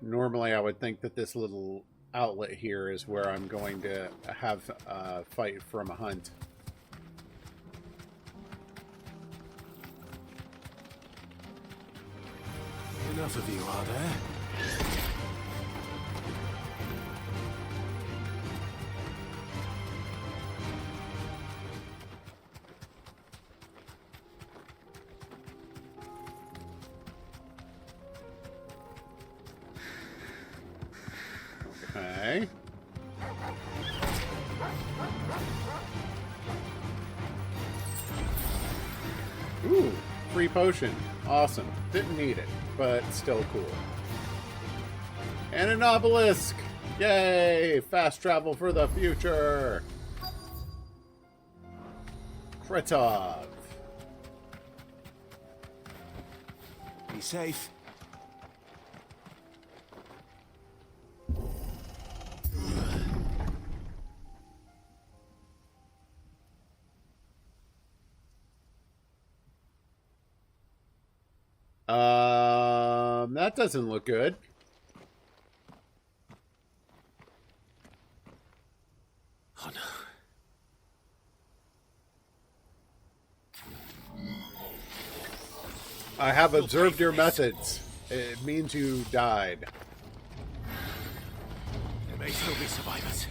S1: Normally I would think that this little outlet here is where I'm going to have a fight from a hunt.
S4: Enough of you, are there?
S1: Okay. Ooh, free potion. Awesome. Didn't need it, but still cool. And an obelisk! Yay! Fast travel for the future! Kretov.
S4: Be safe.
S1: That doesn't look good.
S4: Oh no.
S1: I have observed your methods. It means you died.
S4: There may still be survivors.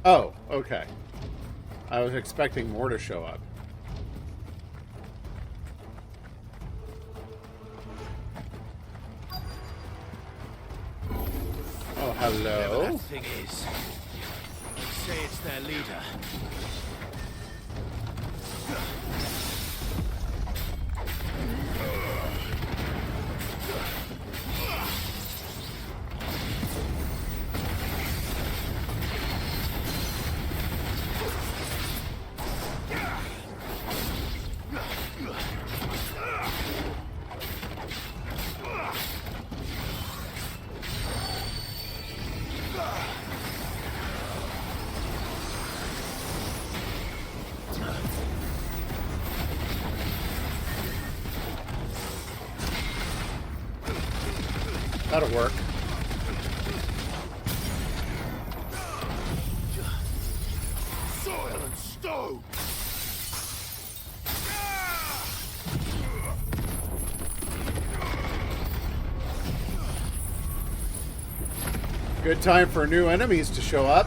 S1: Oh, okay. I was expecting more to show up. Oh, hello.
S20: Whatever that thing is, they say it's their leader.
S1: That'll work.
S7: Soil and stone!
S1: Good time for new enemies to show up.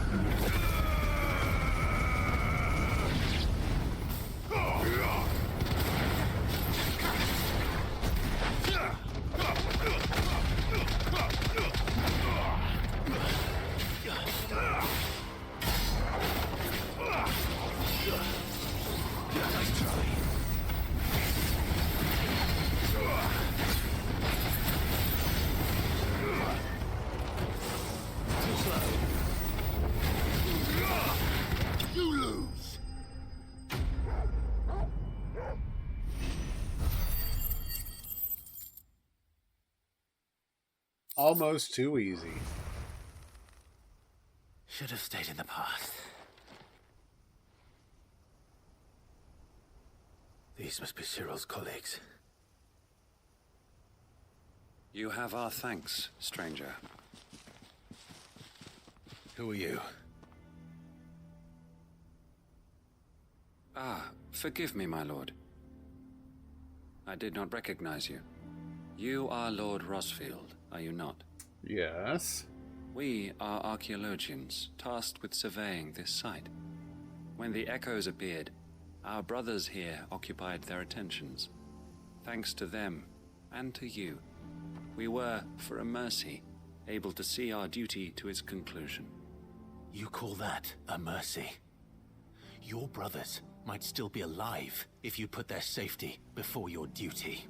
S1: Almost too easy.
S4: Should have stayed in the past. These must be Cyril's colleagues.
S14: You have our thanks, stranger.
S4: Who are you?
S14: Ah,
S19: Forgive me, my lord. I did not recognize you. You are Lord Rosfield, are you not?
S1: Yes.
S19: We are archaeologians, tasked with surveying this site. When the echoes appeared, our brothers here occupied their attentions. Thanks to them, and to you, we were, for a mercy, able to see our duty to its conclusion.
S4: You call that a mercy? Your brothers might still be alive if you put their safety before your duty.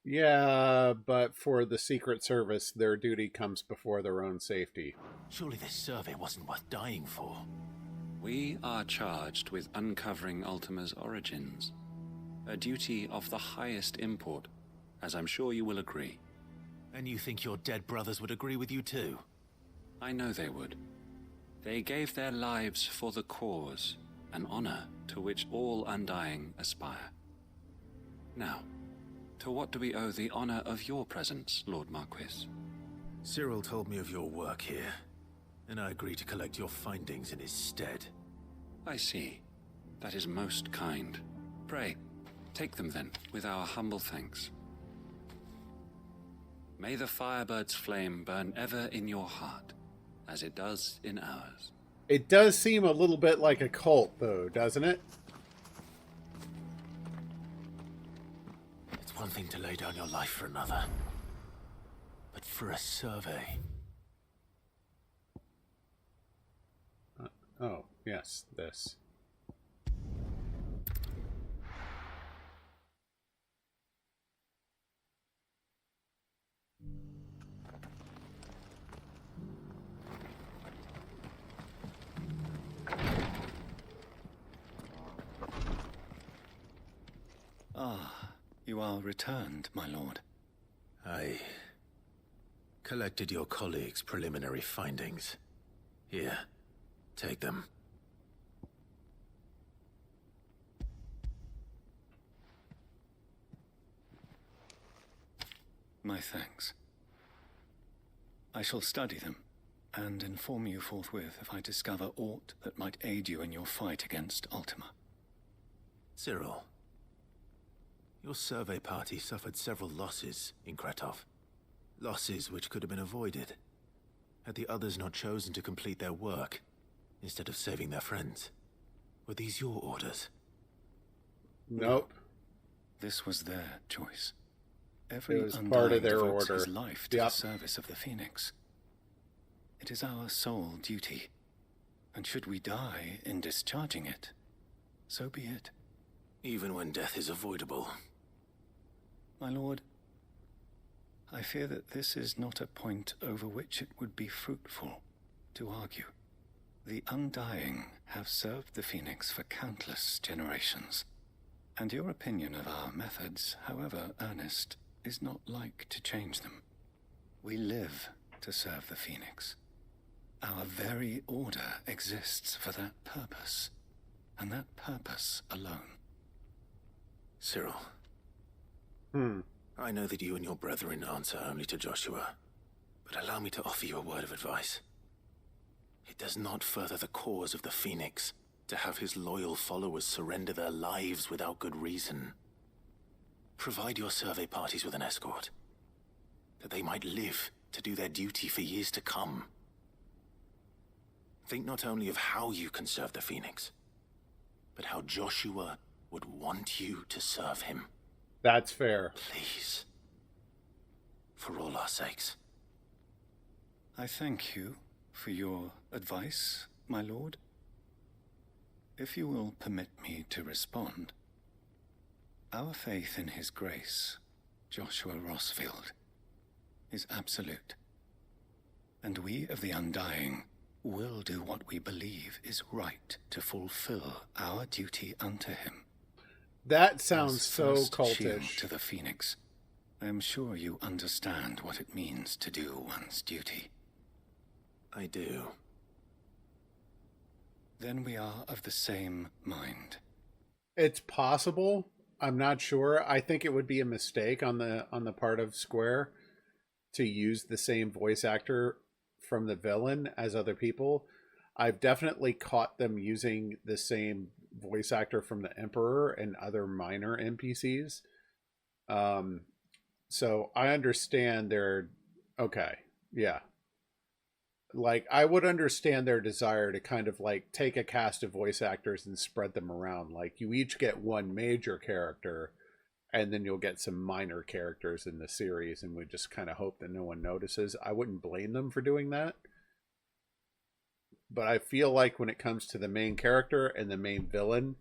S1: Yeah, but for the Secret Service, their duty comes before their own safety.
S4: Surely this survey wasn't worth dying for.
S19: We are charged with uncovering Ultima's origins. A duty of the highest import, as I'm sure you will agree.
S4: And you think your dead brothers would agree with you too?
S19: I know they would. They gave their lives for the cause, an honor to which all Undying aspire. Now, to what do we owe the honor of your presence, Lord Marquis?
S4: Cyril told me of your work here, and I agree to collect your findings in his stead.
S19: I see. That is most kind. Pray, take them then, with our humble thanks. May the Firebird's flame burn ever in your heart, as it does in ours.
S1: It does seem a little bit like a cult, though, doesn't it?
S4: It's one thing to lay down your life for another, but for a survey...
S1: Oh, yes, this.
S5: Ah, you are returned, my lord.
S4: I collected your colleagues' preliminary findings. Here, take them.
S5: My thanks. I shall study them, and inform you forthwith if I discover aught that might aid you in your fight against Ultima.
S4: Cyril, your survey party suffered several losses in Kretov. Losses which could have been avoided, had the others not chosen to complete their work, instead of saving their friends. Were these your orders?
S1: Nope.
S5: This was their choice.
S1: It
S5: Every
S1: was
S5: Undying
S1: part of their
S5: devotes
S1: order.
S5: his life to the service of the Phoenix. It is our sole duty, and should we die in discharging it, so be it.
S4: Even when death is avoidable.
S5: My lord, I fear that this is not a point over which it would be fruitful to argue. The Undying have served the Phoenix for countless generations, and your opinion of our methods, however earnest, is not like to change them. We live to serve the Phoenix. Our very order exists for that purpose, and that purpose alone.
S4: Cyril. I know that you and your brethren answer only to Joshua, but allow me to offer you a word of advice. It does not further the cause of the Phoenix to have his loyal followers surrender their lives without good reason. Provide your survey parties with an escort, that they might live to do their duty for years to come. Think not only of how you can serve the Phoenix, but how Joshua would want you to serve him.
S1: That's fair.
S4: Please. For all our sakes.
S5: I thank you for your advice, my lord. If you will permit me to respond, our faith in his grace, Joshua Rosfield, is absolute. And we of the Undying will do what we believe is right to fulfill our duty unto him.
S1: That sounds
S5: As
S1: so
S5: first shield
S1: cultish.
S5: to the Phoenix, I am sure you understand what it means to do one's duty.
S4: I do.
S5: Then we are of the same mind.
S1: It's possible. I'm not sure. I think it would be a mistake on the part of Square to use the same voice actor from the villain as other people. I've definitely caught them using the same voice actor from the Emperor and other minor NPCs. So I understand their... Okay, yeah. Like, I would understand their desire to kind of, like, take a cast of voice actors and spread them around. Like, you each get one major character, and then you'll get some minor characters in the series, and we just kind of hope that no one notices. I wouldn't blame them for doing that. But I feel like when it comes to the main character and the main villain,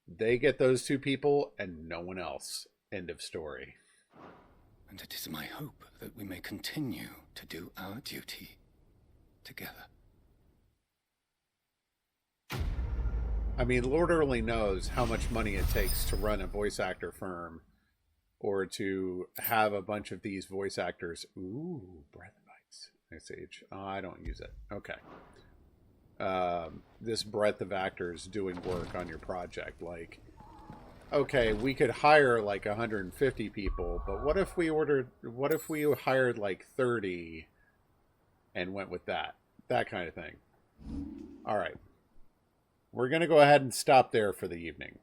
S1: they get those two people and no one else. End of story.
S2: And it is my hope that we may continue to do our duty together.
S1: I mean, Lord only knows how much money it takes to run a voice actor firm or to have a bunch of these voice actors. Ooh, breath bites. SH. Oh, I don't use it. Okay. This breadth of actors doing work on your project. Like, okay, we could hire like 150 people, but what if we hired like 30 and went with that kind of thing? All right, we're gonna go ahead and stop there for the evening.